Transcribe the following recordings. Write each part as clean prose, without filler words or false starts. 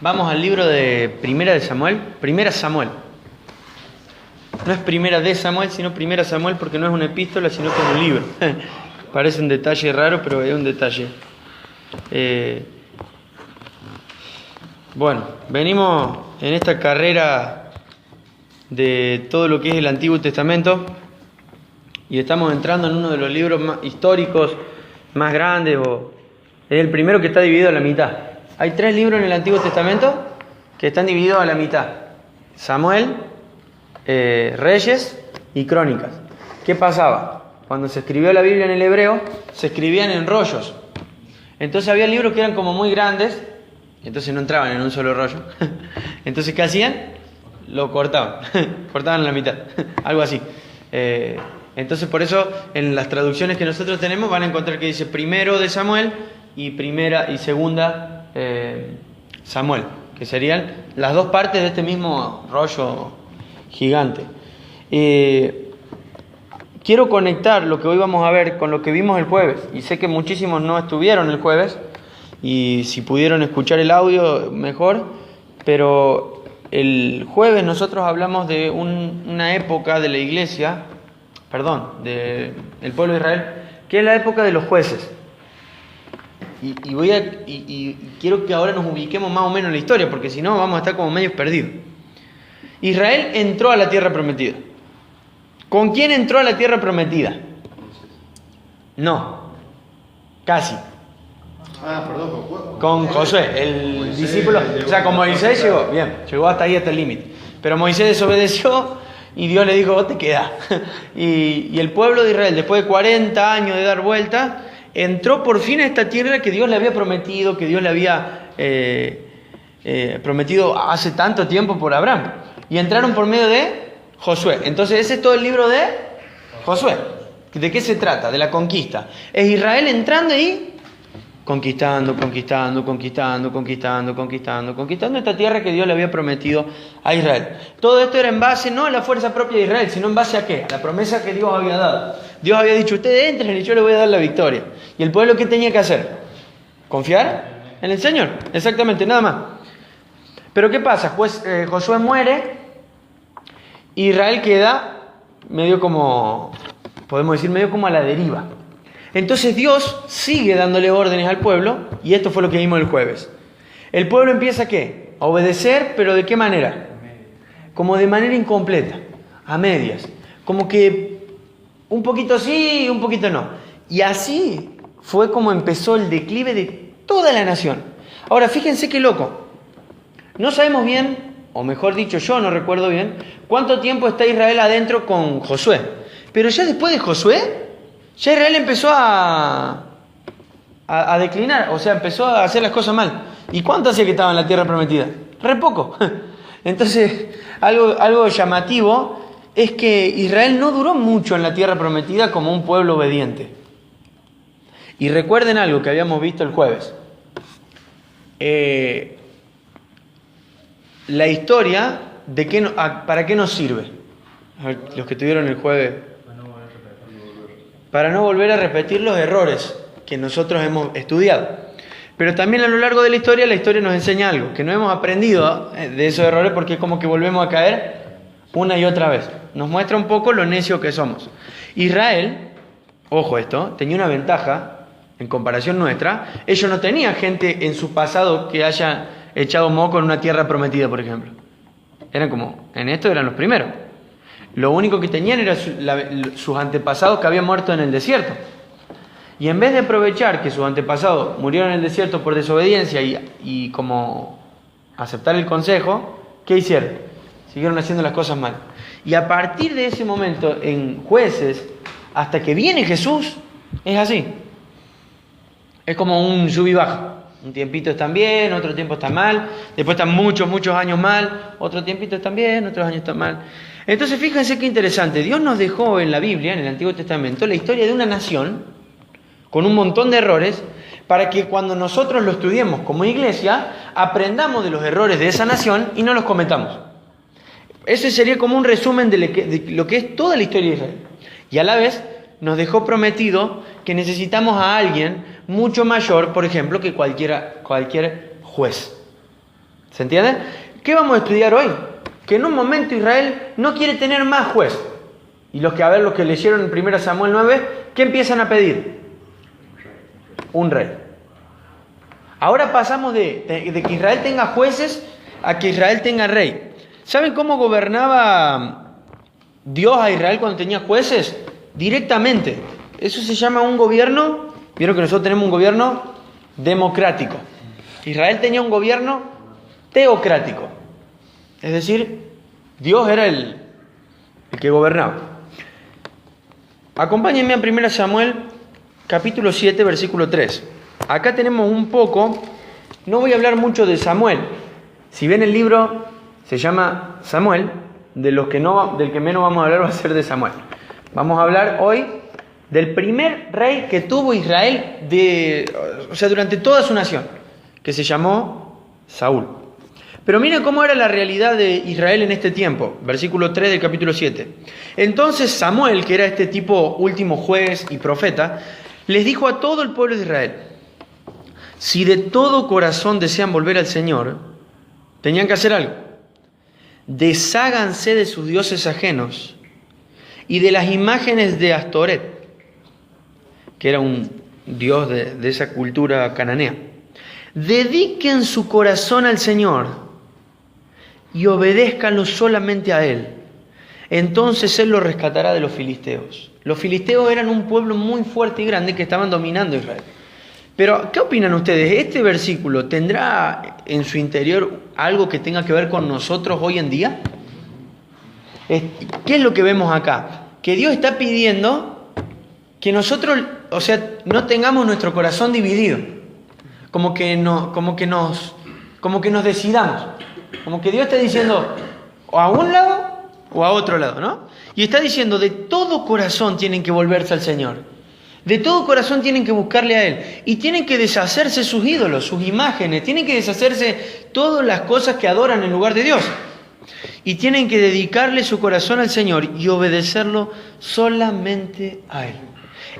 Vamos al libro de Primera de Samuel. Primera Samuel. No es Primera de Samuel, sino Primera Samuel porque no es una epístola, sino que es un libro. Parece un detalle raro, pero es un detalle. Bueno, venimos en esta carrera de todo lo que es el Antiguo Testamento y estamos entrando en uno de los libros más históricos más grandes, es el primero que está dividido a la mitad. Hay 3 libros en el Antiguo Testamento que están divididos a la mitad: Samuel, Reyes y Crónicas. ¿Qué pasaba? Cuando se escribió la Biblia en el hebreo, se escribían en rollos. Entonces había libros que eran como muy grandes, entonces no entraban en un solo rollo. Entonces, ¿qué hacían? Lo cortaban, cortaban la mitad, algo así. Entonces, por eso, en las traducciones que nosotros tenemos van a encontrar que dice primero de Samuel y primera y segunda Samuel, que serían las dos partes de este mismo rollo gigante. Quiero conectar lo que hoy vamos a ver con lo que vimos el jueves, y sé que muchísimos no estuvieron el jueves, y si pudieron escuchar el audio, mejor, pero el jueves nosotros hablamos de una época de la iglesia, del pueblo de Israel, que es la época de los jueces. Y quiero que ahora nos ubiquemos más o menos en la historia, porque si no vamos a estar como medios perdidos. Israel entró a la tierra prometida. ¿Con quién entró a la tierra prometida? No, casi. Con Josué, el discípulo. O sea, con Moisés llegó hasta ahí, hasta el límite. Pero Moisés desobedeció y Dios le dijo: vos te quedás. Y el pueblo de Israel, después de 40 años de dar vuelta, entró por fin a esta tierra que Dios le había prometido, que Dios le había prometido hace tanto tiempo por Abraham. Y entraron por medio de Josué. Entonces ese es todo el libro de Josué. ¿De qué se trata? De la conquista. Es Israel entrando y conquistando esta tierra que Dios le había prometido a Israel. Todo esto era en base no a la fuerza propia de Israel, sino en base a ¿qué? A la promesa que Dios había dado. Dios había dicho: ustedes entren y yo les voy a dar la victoria. ¿Y el pueblo qué tenía que hacer? ¿Confiar en el Señor? Exactamente, nada más. Pero ¿qué pasa? Pues Josué muere, Israel queda medio como, podemos decir, medio como a la deriva. Entonces Dios sigue dándole órdenes al pueblo, y esto fue lo que vimos el jueves. El pueblo empieza ¿qué? A obedecer, pero ¿de qué manera? Como de manera incompleta, a medias. Como que un poquito sí y un poquito no. Y así fue como empezó el declive de toda la nación. Ahora, fíjense qué loco. No sabemos bien, o mejor dicho, yo no recuerdo bien, cuánto tiempo está Israel adentro con Josué. Pero ya después de Josué, ya Israel empezó a declinar, o sea, empezó a hacer las cosas mal. ¿Y cuánto hacía que estaba en la tierra prometida? Re poco. Entonces, algo llamativo es que Israel no duró mucho en la tierra prometida como un pueblo obediente. Y recuerden algo que habíamos visto el jueves. La historia, ¿para qué nos sirve? A ver, los que tuvieron el jueves. Para no volver a repetir los errores que nosotros hemos estudiado. Pero también a lo largo de la historia nos enseña algo, que no hemos aprendido de esos errores, porque es como que volvemos a caer una y otra vez. Nos muestra un poco lo necio que somos. Israel, ojo esto, tenía una ventaja en comparación nuestra. Ellos no tenían gente en su pasado que haya echado moco en una tierra prometida, por ejemplo. Eran como, en esto eran los primeros. Lo único que tenían eran sus antepasados que habían muerto en el desierto. Y en vez de aprovechar que sus antepasados murieron en el desierto por desobediencia y como aceptar el consejo, ¿qué hicieron? Siguieron haciendo las cosas mal. Y a partir de ese momento, en Jueces, hasta que viene Jesús, es así. Es como un sub y baja. Un tiempito están bien, otro tiempo están mal, después están muchos años mal, otro tiempito están bien, otros años están mal. Entonces fíjense qué interesante, Dios nos dejó en la Biblia, en el Antiguo Testamento, la historia de una nación con un montón de errores, para que cuando nosotros lo estudiemos como iglesia, aprendamos de los errores de esa nación y no los cometamos. Ese sería como un resumen de lo que es toda la historia de Israel. Y a la vez nos dejó prometido que necesitamos a alguien mucho mayor, por ejemplo, que cualquier juez. ¿Se entiende? ¿Qué vamos a estudiar hoy? Que en un momento Israel no quiere tener más juez. Y los que leyeron en 1 Samuel 9, ¿qué empiezan a pedir? Un rey. Ahora pasamos de que Israel tenga jueces a que Israel tenga rey. ¿Saben cómo gobernaba Dios a Israel cuando tenía jueces? Directamente. Eso se llama un gobierno. Vieron que nosotros tenemos un gobierno democrático. Israel tenía un gobierno teocrático. Es decir, Dios era el que gobernaba. Acompáñenme a 1 Samuel, capítulo 7, versículo 3. Acá tenemos un poco, no voy a hablar mucho de Samuel. Si ven el libro, se llama Samuel, del que menos vamos a hablar va a ser de Samuel. Vamos a hablar hoy del primer rey que tuvo Israel, durante toda su nación, que se llamó Saúl. Pero miren cómo era la realidad de Israel en este tiempo. Versículo 3 del capítulo 7. Entonces Samuel, que era este tipo último juez y profeta, les dijo a todo el pueblo de Israel: si de todo corazón desean volver al Señor, tenían que hacer algo. Desháganse de sus dioses ajenos y de las imágenes de Astoret, que era un dios de esa cultura cananea. Dediquen su corazón al Señor y obedézcanlo solamente a Él. Entonces Él los rescatará de los filisteos. Los filisteos eran un pueblo muy fuerte y grande que estaban dominando Israel. Pero, ¿qué opinan ustedes? ¿Este versículo tendrá en su interior algo que tenga que ver con nosotros hoy en día? ¿Qué es lo que vemos acá? Que Dios está pidiendo que nosotros, no tengamos nuestro corazón dividido. Como que nos decidamos. Como que Dios está diciendo o a un lado o a otro lado, ¿no? Y está diciendo, de todo corazón tienen que volverse al Señor. De todo corazón tienen que buscarle a Él. Y tienen que deshacerse sus ídolos, sus imágenes. Tienen que deshacerse todas las cosas que adoran en lugar de Dios. Y tienen que dedicarle su corazón al Señor y obedecerlo solamente a Él.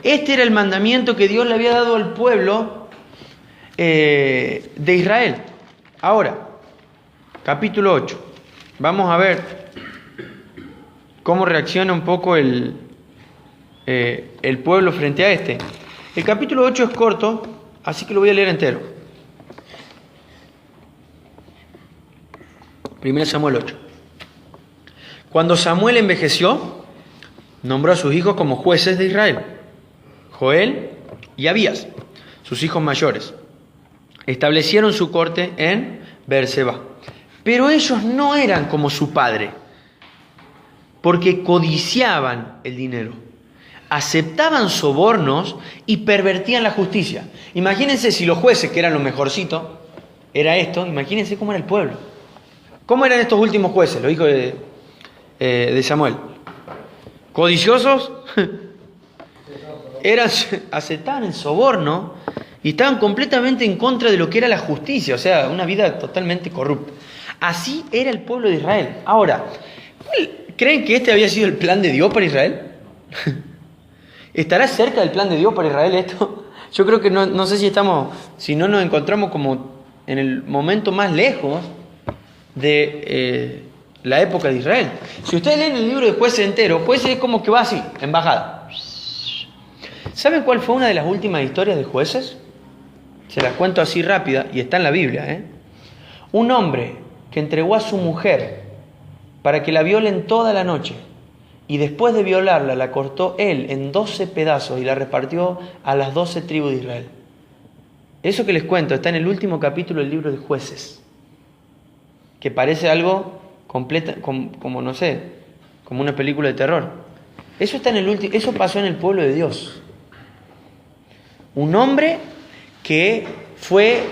Este era el mandamiento que Dios le había dado al pueblo de Israel. Ahora, capítulo 8. Vamos a ver cómo reacciona un poco el pueblo frente a este. El capítulo 8 es corto, así que lo voy a leer entero. 1 Samuel 8. Cuando Samuel envejeció, nombró a sus hijos como jueces de Israel: Joel y Abías, sus hijos mayores. Establecieron su corte en Beerseba. Pero ellos no eran como su padre, porque codiciaban el dinero, aceptaban sobornos y pervertían la justicia. Imagínense si los jueces, que eran los mejorcitos, era esto, imagínense cómo era el pueblo. ¿Cómo eran estos últimos jueces, los hijos de Samuel? ¿Codiciosos? Aceptaban el soborno y estaban completamente en contra de lo que era la justicia, o sea, una vida totalmente corrupta. Así era el pueblo de Israel. Ahora, ¿creen que este había sido el plan de Dios para Israel? ¿Estará cerca del plan de Dios para Israel esto? Yo creo que no sé si no nos encontramos como en el momento más lejos de la época de Israel. Si ustedes leen el libro de Jueces entero, Jueces es como que va así, en bajada. ¿Saben cuál fue una de las últimas historias de Jueces? Se las cuento así rápida y está en la Biblia. Un hombre que entregó a su mujer para que la violen toda la noche y después de violarla la cortó él en 12 pedazos y la repartió a las 12 tribus de Israel. Eso que les cuento está en el último capítulo del libro de Jueces, que parece algo completo, como no sé, como una película de terror. Eso está en eso pasó en el pueblo de Dios. Un hombre que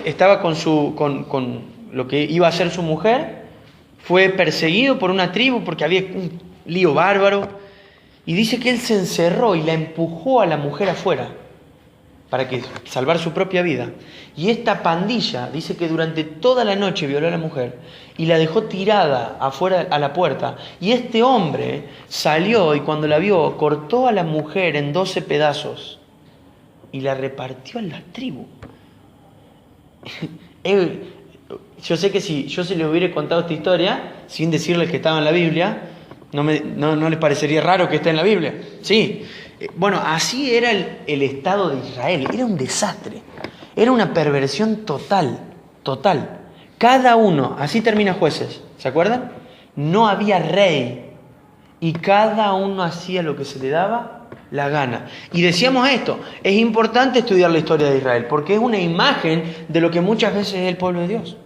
estaba con lo que iba a ser su mujer, fue perseguido por una tribu porque había un lío bárbaro, y dice que él se encerró y la empujó a la mujer afuera para salvar su propia vida. Y esta pandilla dice que durante toda la noche violó a la mujer y la dejó tirada afuera a la puerta. Y este hombre salió y cuando la vio cortó a la mujer en 12 pedazos y la repartió en la tribu. Yo sé que si yo se les hubiera contado esta historia, sin decirles que estaba en la Biblia, no les parecería raro que esté en la Biblia. Sí. Bueno, así era el Estado de Israel. Era un desastre. Era una perversión total. Total. Cada uno, así termina Jueces, ¿se acuerdan? No había rey y cada uno hacía lo que se le daba la gana. Y decíamos esto, es importante estudiar la historia de Israel porque es una imagen de lo que muchas veces es el pueblo de Dios.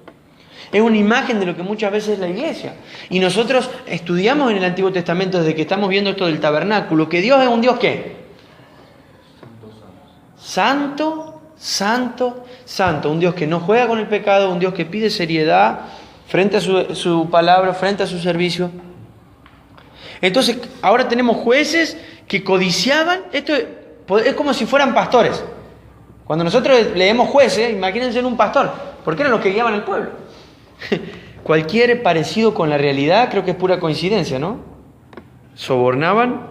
Es una imagen de lo que muchas veces es la iglesia. Y nosotros estudiamos en el Antiguo Testamento desde que estamos viendo esto del tabernáculo, que Dios es un Dios ¿qué? Santo, santo, santo. Un Dios que no juega con el pecado, un Dios que pide seriedad frente a su palabra, frente a su servicio. Entonces, ahora tenemos jueces que codiciaban. Esto es como si fueran pastores. Cuando nosotros leemos Jueces, imagínense en un pastor, porque eran los que guiaban al pueblo. Cualquier parecido con la realidad creo que es pura coincidencia, ¿no? Sobornaban,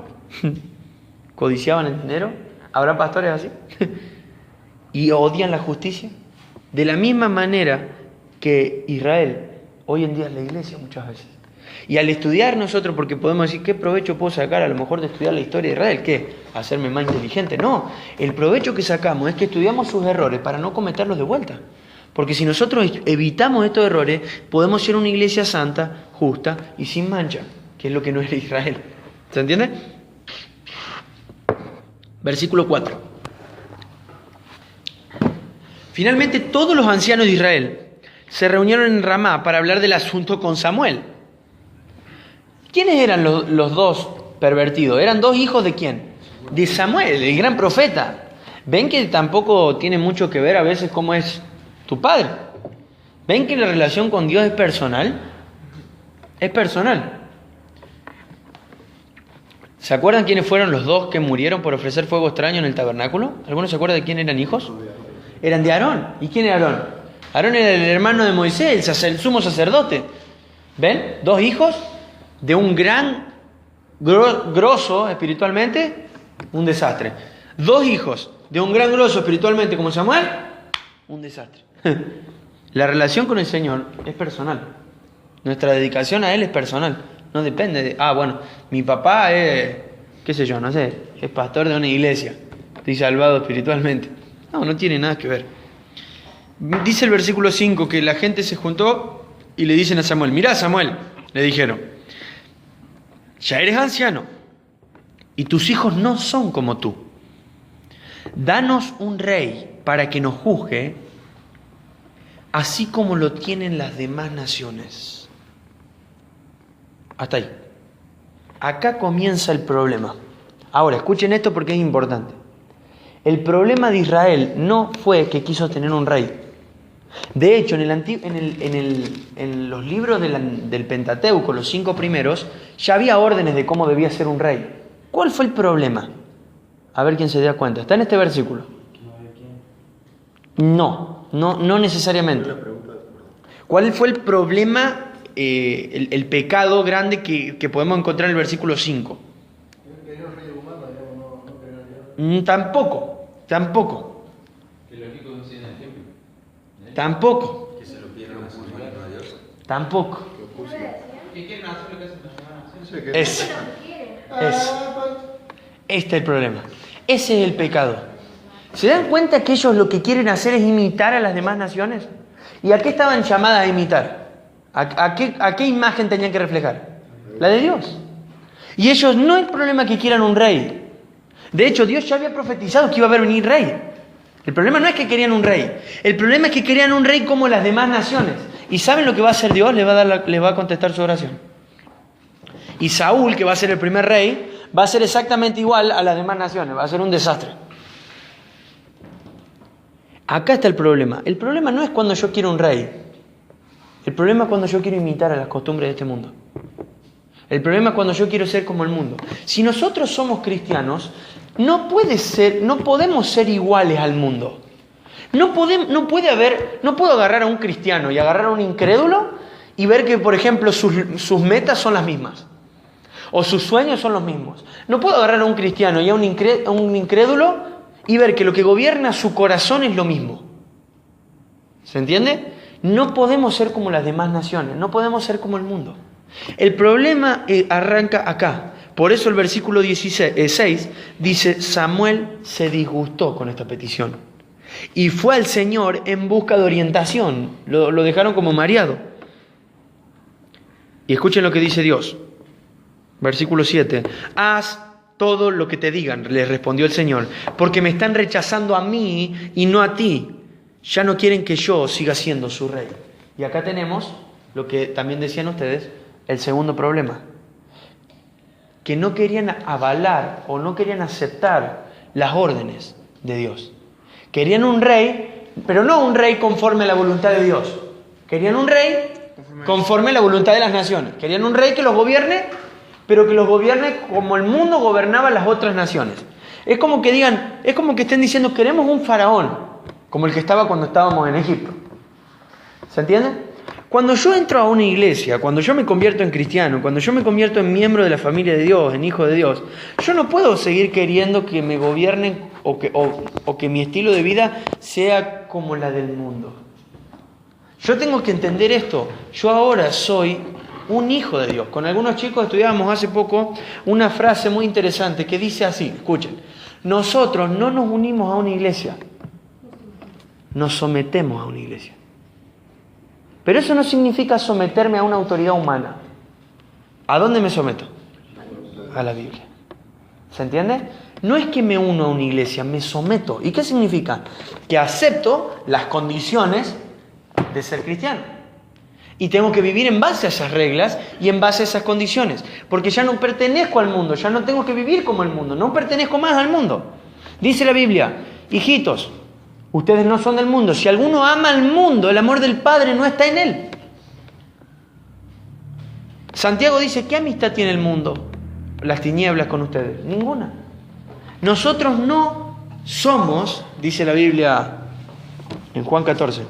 codiciaban el dinero. ¿Habrá pastores así? Y odian la justicia. De la misma manera que Israel, hoy en día es la iglesia muchas veces. Y al estudiar nosotros, porque podemos decir, ¿qué provecho puedo sacar a lo mejor de estudiar la historia de Israel? ¿Qué? ¿Hacerme más inteligente? No, el provecho que sacamos es que estudiamos sus errores para no cometerlos de vuelta. Porque si nosotros evitamos estos errores, podemos ser una iglesia santa, justa y sin mancha, que es lo que no era Israel. ¿Se entiende? Versículo 4. Finalmente todos los ancianos de Israel se reunieron en Ramá para hablar del asunto con Samuel. ¿Quiénes eran los dos pervertidos? ¿Eran dos hijos de quién? De Samuel, el gran profeta. ¿Ven que tampoco tiene mucho que ver a veces cómo es tu padre? ¿Ven que la relación con Dios es personal? Es personal. ¿Se acuerdan quiénes fueron los dos que murieron por ofrecer fuego extraño en el tabernáculo? ¿Algunos se acuerdan de quién eran hijos? Eran de Aarón. ¿Y quién era Aarón? Aarón era el hermano de Moisés, el sumo sacerdote. ¿Ven? Dos hijos de un gran grosso espiritualmente, un desastre. Dos hijos de un gran grosso espiritualmente como Samuel, un desastre. La relación con el Señor es personal. Nuestra dedicación a Él es personal. No depende de, bueno, mi papá es, qué sé yo, no sé, es pastor de una iglesia. Estoy salvado espiritualmente. No tiene nada que ver. Dice el versículo 5 que la gente se juntó y le dicen a Samuel, mirá Samuel, le dijeron, ya eres anciano y tus hijos no son como tú. Danos un rey para que nos juzgue, así como lo tienen las demás naciones. Hasta ahí. Acá comienza el problema. Ahora, escuchen esto porque es importante. El problema de Israel no fue que quiso tener un rey. De hecho, en los libros del Pentateuco, los 5 primeros, ya había órdenes de cómo debía ser un rey. ¿Cuál fue el problema? A ver quién se da cuenta. Está en este versículo. No necesariamente. ¿Cuál fue el problema, el pecado grande que podemos encontrar en el versículo 5? Tampoco. Que los ricos no siguen el templo. Tampoco. Que se lo pidieron a Dios. Tampoco. ¿Qué quieren hacer lo que hacen las demás naciones? Este es el problema. Ese es el pecado. ¿Se dan cuenta que ellos lo que quieren hacer es imitar a las demás naciones? ¿Y a qué estaban llamadas a imitar? ¿A qué imagen tenían que reflejar? La de Dios. Y ellos no hay problema que quieran un rey. De hecho, Dios ya había profetizado que iba a venir rey. El problema no es que querían un rey. El problema es que querían un rey como las demás naciones. ¿Y saben lo que va a hacer Dios? Les va a contestar su oración. Y Saúl, que va a ser el primer rey, va a ser exactamente igual a las demás naciones. Va a ser un desastre. Acá está el problema. El problema no es cuando yo quiero un rey. El problema es cuando yo quiero imitar a las costumbres de este mundo. El problema es cuando yo quiero ser como el mundo. Si nosotros somos cristianos, no podemos ser iguales al mundo. No puedo agarrar a un cristiano y agarrar a un incrédulo y ver que, por ejemplo, sus metas son las mismas. O sus sueños son los mismos. No puedo agarrar a un cristiano y a un incrédulo y ver que lo que gobierna su corazón es lo mismo. ¿Se entiende? No podemos ser como las demás naciones, no podemos ser como el mundo. El problema arranca acá. Por eso el versículo 6 dice, Samuel se disgustó con esta petición y fue al Señor en busca de orientación. Lo dejaron como mareado. Y escuchen lo que dice Dios. Versículo 7. Haz todo lo que te digan, le respondió el Señor, porque me están rechazando a mí y no a ti. Ya no quieren que yo siga siendo su rey. Y acá tenemos lo que también decían ustedes, el segundo problema. Que no querían avalar o no querían aceptar las órdenes de Dios. Querían un rey, pero no un rey conforme a la voluntad de Dios. Querían un rey conforme a la voluntad de las naciones. Querían un rey que los gobierne, pero que los gobierne como el mundo gobernaba las otras naciones. Es como que digan, es como que estén diciendo, queremos un faraón, como el que estaba cuando estábamos en Egipto. ¿Se entiende? Cuando yo entro a una iglesia, cuando yo me convierto en cristiano, cuando yo me convierto en miembro de la familia de Dios, en hijo de Dios, yo no puedo seguir queriendo que me gobiernen o que mi estilo de vida sea como la del mundo. Yo tengo que entender esto. Yo ahora soy un hijo de Dios. Con algunos chicos estudiábamos hace poco una frase muy interesante que dice así, escuchen, nosotros no nos unimos a una iglesia, nos sometemos a una iglesia. Pero eso no significa someterme a una autoridad humana. ¿A dónde me someto? A la Biblia. ¿Se entiende? No es que me uno a una iglesia, me someto. ¿Y qué significa? Que acepto las condiciones de ser cristiano. Y tengo que vivir en base a esas reglas y en base a esas condiciones. Porque ya no pertenezco al mundo, ya no tengo que vivir como el mundo, no pertenezco más al mundo. Dice la Biblia, hijitos, ustedes no son del mundo. Si alguno ama al mundo, el amor del Padre no está en él. Santiago dice, ¿qué amistad tiene el mundo? Las tinieblas con ustedes. Ninguna. Nosotros no somos, dice la Biblia en Juan 14,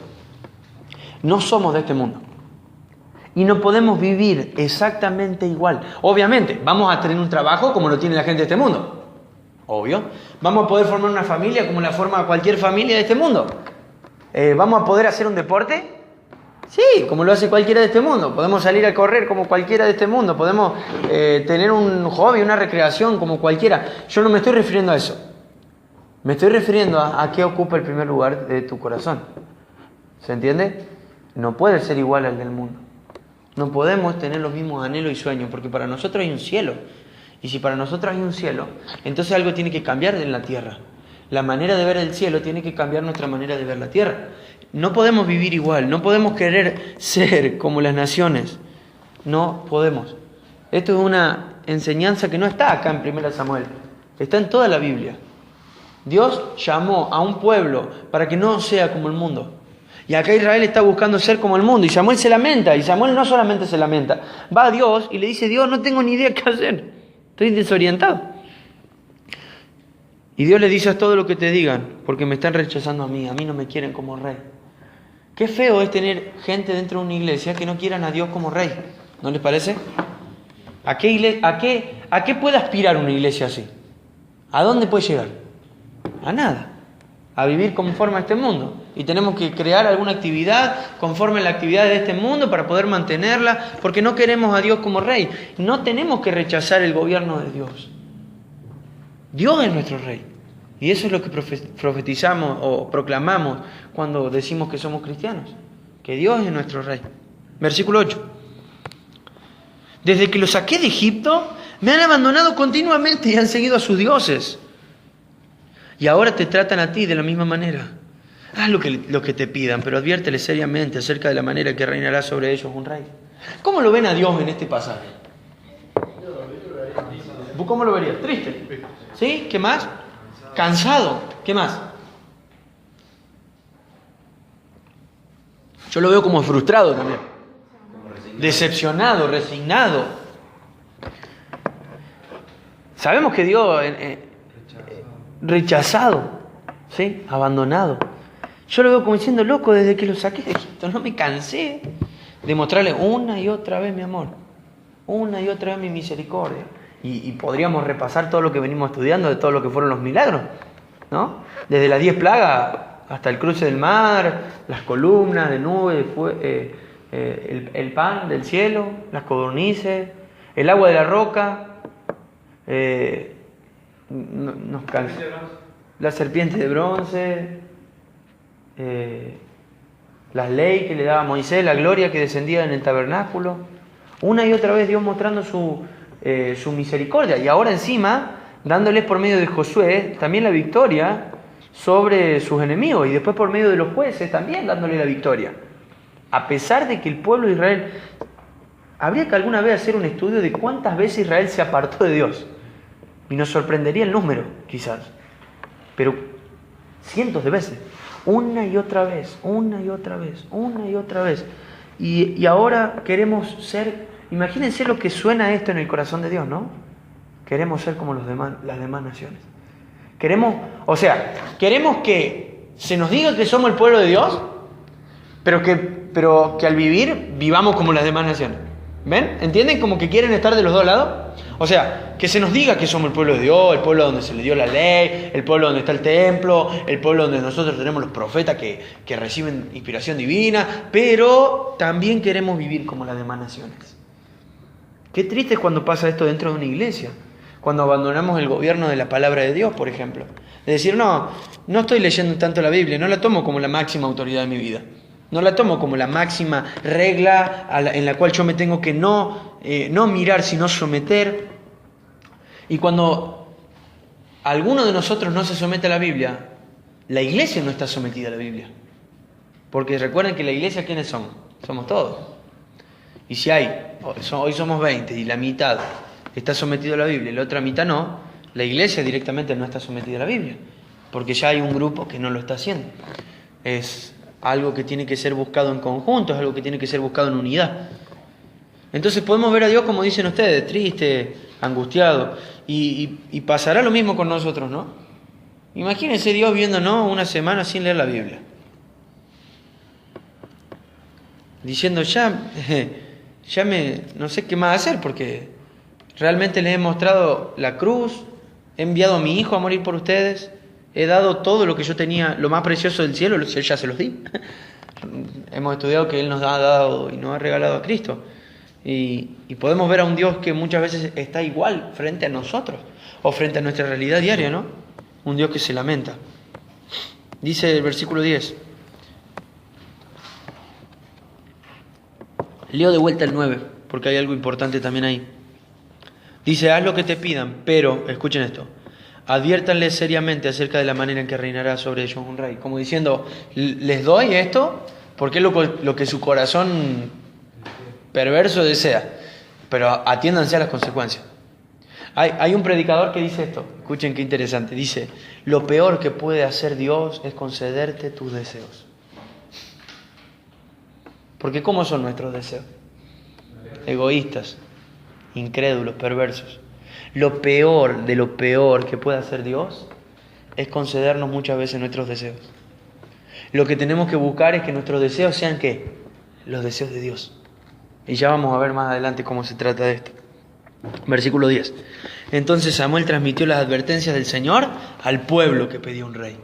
no somos de este mundo. Y no podemos vivir exactamente igual. Obviamente, vamos a tener un trabajo como lo tiene la gente de este mundo. Obvio. Vamos a poder formar una familia como la forma cualquier familia de este mundo. ¿Vamos a poder hacer un deporte? Sí, como lo hace cualquiera de este mundo. Podemos salir a correr como cualquiera de este mundo. Podemos tener un hobby, una recreación como cualquiera. Yo no me estoy refiriendo a eso. Me estoy refiriendo a qué ocupa el primer lugar de tu corazón. ¿Se entiende? No puede ser igual al del mundo. No podemos tener los mismos anhelos y sueños, porque para nosotros hay un cielo. Y si para nosotros hay un cielo, entonces algo tiene que cambiar en la tierra. La manera de ver el cielo tiene que cambiar nuestra manera de ver la tierra. No podemos vivir igual, no podemos querer ser como las naciones. No podemos. Esto es una enseñanza que no está acá en 1 Samuel, está en toda la Biblia. Dios llamó a un pueblo para que no sea como el mundo. Y acá Israel está buscando ser como el mundo. Y Samuel se lamenta. Y Samuel no solamente se lamenta. Va a Dios y le dice, Dios, no tengo ni idea qué hacer. Estoy desorientado. Y Dios le dice, haz todo lo que te digan, porque me están rechazando a mí no me quieren como rey. Qué feo es tener gente dentro de una iglesia que no quieran a Dios como rey. ¿No les parece? ¿A qué puede aspirar una iglesia así? ¿A dónde puede llegar? A nada. A vivir conforme a este mundo. Y tenemos que crear alguna actividad conforme a la actividad de este mundo para poder mantenerla, porque no queremos a Dios como rey. No tenemos que rechazar el gobierno de Dios. Dios es nuestro rey. Y eso es lo que profetizamos o proclamamos cuando decimos que somos cristianos. Que Dios es nuestro rey. Versículo 8. Desde que los saqué de Egipto, me han abandonado continuamente y han seguido a sus dioses. Y ahora te tratan a ti de la misma manera. Haz lo que te pidan, pero adviérteles seriamente acerca de la manera que reinará sobre ellos un rey. ¿Cómo lo ven a Dios en este pasaje? ¿Cómo lo verías? Triste. ¿Sí? ¿Qué más? Cansado. ¿Qué más? Yo lo veo como frustrado también. Decepcionado, resignado. Sabemos que Dios... rechazado, ¿sí? Abandonado. Yo lo veo como diciendo, loco, desde que lo saqué de Egipto, no me cansé de mostrarle una y otra vez mi amor, una y otra vez mi misericordia. Y podríamos repasar todo lo que venimos estudiando, de todo lo que fueron los milagros, ¿no? Desde las 10 plagas hasta el cruce del mar, las columnas de nube, el pan del cielo, las codornices, el agua de la roca, la serpiente de bronce, las leyes que le daba a Moisés, la gloria que descendía en el tabernáculo. Una y otra vez Dios mostrando su misericordia, y ahora encima dándoles por medio de Josué también la victoria sobre sus enemigos, y después por medio de los jueces también dándole la victoria. A pesar de que el pueblo de Israel, habría que alguna vez hacer un estudio de cuántas veces Israel se apartó de Dios, y nos sorprendería el número quizás, pero cientos de veces, una y otra vez, una y otra vez, una y otra vez. Y ahora queremos ser, imagínense lo que suena esto en el corazón de Dios, ¿no? Queremos ser como las demás naciones. Queremos que se nos diga que somos el pueblo de Dios, pero que al vivir vivamos como las demás naciones. ¿Ven? ¿Entienden? Como que quieren estar de los dos lados. O sea, que se nos diga que somos el pueblo de Dios, el pueblo donde se le dio la ley, el pueblo donde está el templo, el pueblo donde nosotros tenemos los profetas que reciben inspiración divina, pero también queremos vivir como las demás naciones. Qué triste es cuando pasa esto dentro de una iglesia, cuando abandonamos el gobierno de la palabra de Dios, por ejemplo. De decir, no estoy leyendo tanto la Biblia, no la tomo como la máxima autoridad de mi vida. No la tomo como la máxima regla en la cual yo me tengo que no mirar, sino someter. Y cuando alguno de nosotros no se somete a la Biblia, la iglesia no está sometida a la Biblia. Porque recuerden que la iglesia, ¿quiénes son? Somos todos. Y si hoy somos 20 y la mitad está sometida a la Biblia y la otra mitad no, la iglesia directamente no está sometida a la Biblia. Porque ya hay un grupo que no lo está haciendo. Es algo que tiene que ser buscado en conjunto, es algo que tiene que ser buscado en unidad. Entonces podemos ver a Dios, como dicen ustedes, triste, angustiado, y pasará lo mismo con nosotros, ¿no? Imagínense Dios viéndonos una semana sin leer la Biblia, diciendo no sé qué más hacer, porque realmente les he mostrado la cruz, he enviado a mi hijo a morir por ustedes, he dado todo lo que yo tenía, lo más precioso del cielo, ya se los di. Hemos estudiado que Él nos ha dado y nos ha regalado a Cristo. Y podemos ver a un Dios que muchas veces está igual frente a nosotros, o frente a nuestra realidad diaria, ¿no? Un Dios que se lamenta. Dice el versículo 10. Leo de vuelta el 9, porque hay algo importante también ahí. Dice, haz lo que te pidan, pero, escuchen esto, adviértanles seriamente acerca de la manera en que reinará sobre ellos un rey. Como diciendo, les doy esto porque es lo que su corazón perverso desea, pero atiéndanse a las consecuencias. Hay un predicador que dice esto, escuchen qué interesante, dice, lo peor que puede hacer Dios es concederte tus deseos. Porque ¿cómo son nuestros deseos? Egoístas, incrédulos, perversos. Lo peor de lo peor que puede hacer Dios es concedernos muchas veces nuestros deseos. Lo que tenemos que buscar es que nuestros deseos sean ¿qué? Los deseos de Dios. Y ya vamos a ver más adelante cómo se trata de esto. Versículo 10. Entonces Samuel transmitió las advertencias del Señor al pueblo que pedía un rey.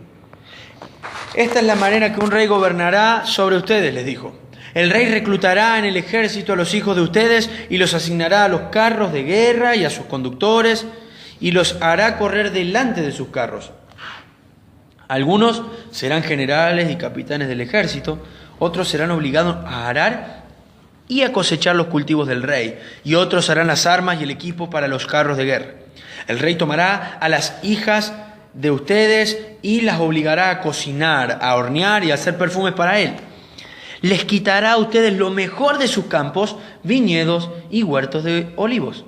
Esta es la manera que un rey gobernará sobre ustedes, les dijo. El rey reclutará en el ejército a los hijos de ustedes y los asignará a los carros de guerra y a sus conductores y los hará correr delante de sus carros. Algunos serán generales y capitanes del ejército, otros serán obligados a arar y a cosechar los cultivos del rey, y otros harán las armas y el equipo para los carros de guerra. El rey tomará a las hijas de ustedes y las obligará a cocinar, a hornear y a hacer perfumes para él. Les quitará a ustedes lo mejor de sus campos, viñedos y huertos de olivos,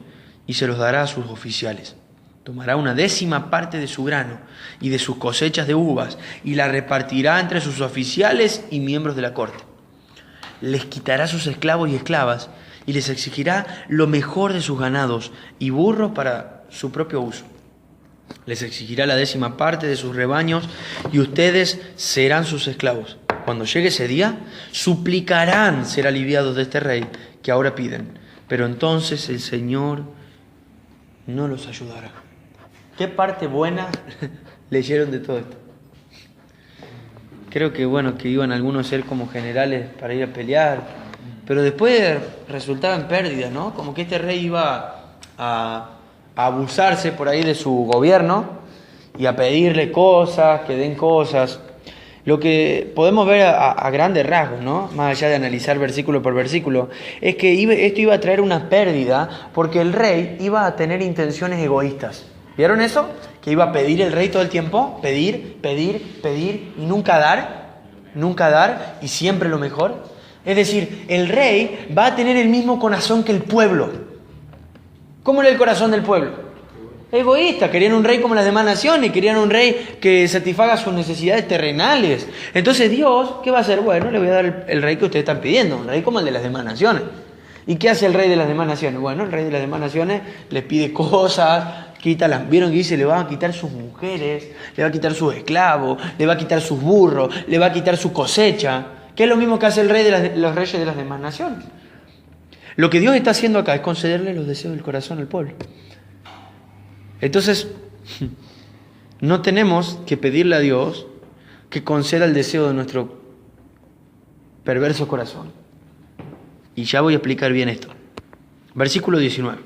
y se los dará a sus oficiales. Tomará 1/10 parte de su grano y de sus cosechas de uvas, y la repartirá entre sus oficiales y miembros de la corte. Les quitará sus esclavos y esclavas, y les exigirá lo mejor de sus ganados y burros para su propio uso. Les exigirá la 10ª parte de sus rebaños, y ustedes serán sus esclavos. Cuando llegue ese día, suplicarán ser aliviados de este rey que ahora piden, pero entonces el Señor no los ayudará. ¿Qué parte buena leyeron de todo esto? Creo que bueno, que iban algunos a ser como generales para ir a pelear, pero después resultaba en pérdida, ¿no? Como que este rey iba a abusarse por ahí de su gobierno y a pedirle cosas, que den cosas. Lo que podemos ver a grandes rasgos, ¿no? Más allá de analizar versículo por versículo, es que esto iba a traer una pérdida porque el rey iba a tener intenciones egoístas. ¿Vieron eso? Que iba a pedir el rey todo el tiempo, pedir, pedir, pedir y nunca dar y siempre lo mejor. Es decir, el rey va a tener el mismo corazón que el pueblo. ¿Cómo era el corazón del pueblo? Egoísta, querían un rey como las demás naciones, querían un rey que satisfaga sus necesidades terrenales. Entonces Dios, ¿qué va a hacer? Bueno, le voy a dar el rey que ustedes están pidiendo, un rey como el de las demás naciones. ¿Y qué hace el rey de las demás naciones? Bueno, el rey de las demás naciones les pide cosas, vieron que dice, le va a quitar sus mujeres, le va a quitar sus esclavos, le va a quitar sus burros, le va a quitar su cosecha, que es lo mismo que hace el rey de los reyes de las demás naciones. Lo que Dios está haciendo acá es concederle los deseos del corazón al pueblo. Entonces, no tenemos que pedirle a Dios que conceda el deseo de nuestro perverso corazón. Y ya voy a explicar bien esto. Versículo 19.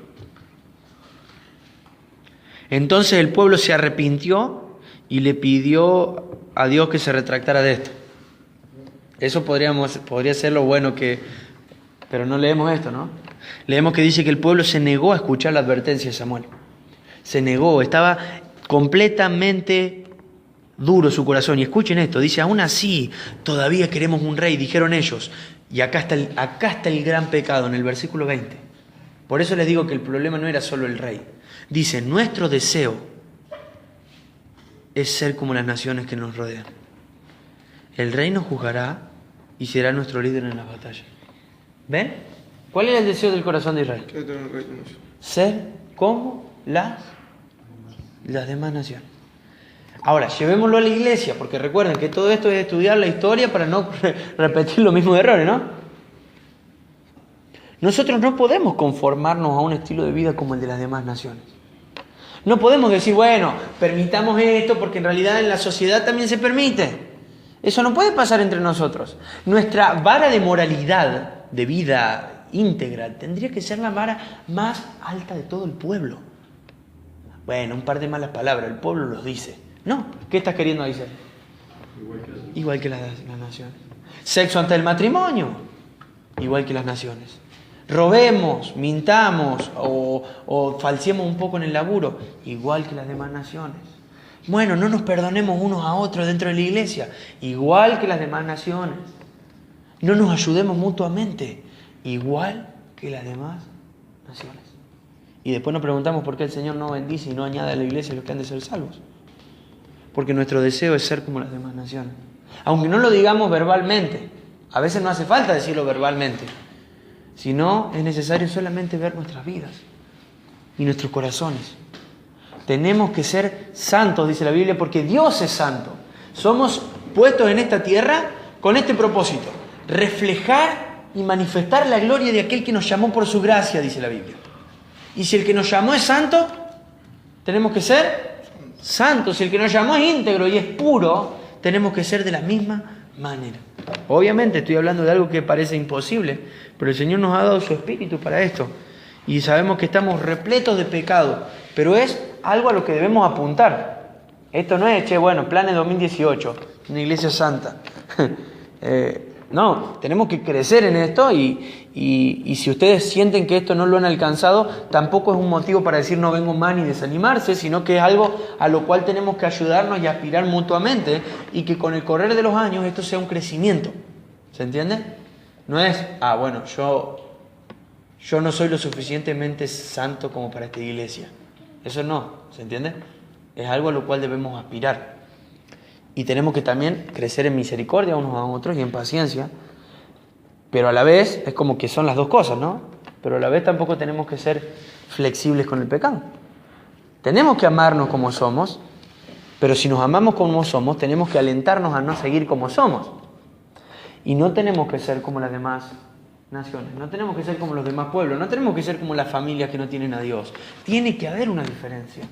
Entonces el pueblo se arrepintió y le pidió a Dios que se retractara de esto. Eso podría ser lo bueno que... Pero no leemos esto, ¿no? Leemos que dice que el pueblo se negó a escuchar la advertencia de Samuel. Se negó, estaba completamente duro su corazón. Y escuchen esto, dice, aún así todavía queremos un rey, dijeron ellos. Y acá está el gran pecado en el versículo 20. Por eso les digo que el problema no era solo el rey. Dice, nuestro deseo es ser como las naciones que nos rodean. El rey nos juzgará y será nuestro líder en las batallas. ¿Ven? ¿Cuál era el deseo del corazón de Israel? Ser como las demás naciones. Ahora, llevémoslo a la iglesia, porque recuerden que todo esto es estudiar la historia para no repetir los mismos errores, ¿no? Nosotros no podemos conformarnos a un estilo de vida como el de las demás naciones. No podemos decir, bueno, permitamos esto porque en realidad en la sociedad también se permite. Eso no puede pasar entre nosotros. Nuestra vara de moralidad, de vida íntegra, tendría que ser la vara más alta de todo el pueblo. Bueno, un par de malas palabras, el pueblo los dice. No, ¿qué estás queriendo decir? Igual que las naciones. Sexo antes del matrimonio, igual que las naciones. Robemos, mintamos o falseemos un poco en el laburo, igual que las demás naciones. Bueno, no nos perdonemos unos a otros dentro de la iglesia, igual que las demás naciones. No nos ayudemos mutuamente, igual que las demás naciones. Y después nos preguntamos por qué el Señor no bendice y no añade a la iglesia los que han de ser salvos. Porque nuestro deseo es ser como las demás naciones. Aunque no lo digamos verbalmente. A veces no hace falta decirlo verbalmente. Sino es necesario solamente ver nuestras vidas y nuestros corazones. Tenemos que ser santos, dice la Biblia, porque Dios es santo. Somos puestos en esta tierra con este propósito. Reflejar y manifestar la gloria de aquel que nos llamó por su gracia, dice la Biblia. Y si el que nos llamó es santo, tenemos que ser santos. Si el que nos llamó es íntegro y es puro, tenemos que ser de la misma manera. Obviamente estoy hablando de algo que parece imposible, pero el Señor nos ha dado su espíritu para esto. Y sabemos que estamos repletos de pecado, pero es algo a lo que debemos apuntar. Esto no es, planes 2018, una iglesia santa. No, tenemos que crecer en esto y si ustedes sienten que esto no lo han alcanzado, tampoco es un motivo para decir no vengo más ni desanimarse, sino que es algo a lo cual tenemos que ayudarnos y aspirar mutuamente y que con el correr de los años esto sea un crecimiento. ¿Se entiende? No es, yo no soy lo suficientemente santo como para esta iglesia. Eso no, ¿se entiende? Es algo a lo cual debemos aspirar. Y tenemos que también crecer en misericordia unos a otros y en paciencia. Pero a la vez, es como que son las dos cosas, ¿no? Pero a la vez tampoco tenemos que ser flexibles con el pecado. Tenemos que amarnos como somos, pero si nos amamos como somos, tenemos que alentarnos a no seguir como somos. Y no tenemos que ser como las demás naciones, no tenemos que ser como los demás pueblos, no tenemos que ser como las familias que no tienen a Dios. Tiene que haber una diferencia.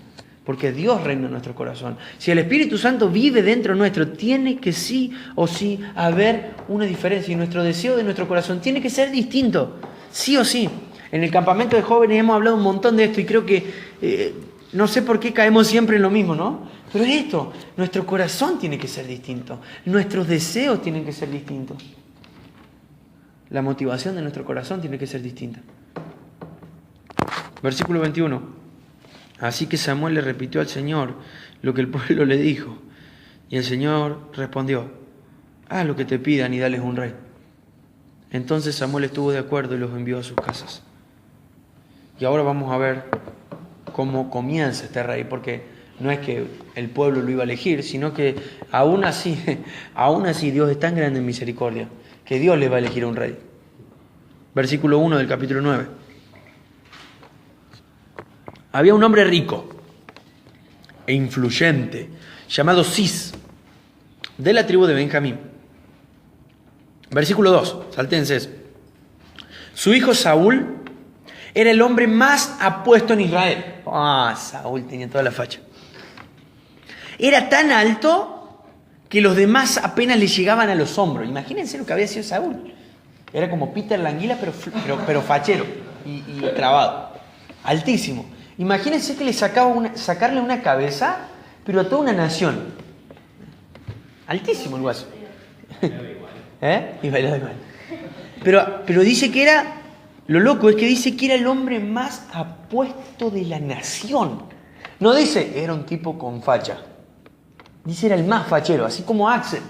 porque Dios reina en nuestro corazón. Si el Espíritu Santo vive dentro nuestro, tiene que sí o sí haber una diferencia. Y nuestro deseo de nuestro corazón tiene que ser distinto, sí o sí. En el campamento de jóvenes hemos hablado un montón de esto y creo que no sé por qué caemos siempre en lo mismo, ¿no? Pero es esto, nuestro corazón tiene que ser distinto. Nuestros deseos tienen que ser distintos. La motivación de nuestro corazón tiene que ser distinta. Versículo 21. Así que Samuel le repitió al Señor lo que el pueblo le dijo. Y el Señor respondió: haz lo que te pidan y dales un rey. Entonces Samuel estuvo de acuerdo y los envió a sus casas. Y ahora vamos a ver cómo comienza este rey, porque no es que el pueblo lo iba a elegir, sino que aún así Dios es tan grande en misericordia que Dios le va a elegir un rey. Versículo 1 del capítulo 9. Había un hombre rico e influyente llamado Cis, de la tribu de Benjamín. Versículo 2, saltéense eso. Su hijo Saúl era el hombre más apuesto en Israel. Saúl tenía toda la facha. Era tan alto que los demás apenas le llegaban a los hombros. Imagínense lo que había sido Saúl. Era como Peter Languila, pero fachero y trabado. Altísimo. Imagínense que le sacarle una cabeza, pero a toda una nación. Altísimo el guaso. Y bailaba igual. Pero dice que era, lo loco es que dice que era el hombre más apuesto de la nación. No dice, era un tipo con facha. Dice, era el más fachero, así como Axel.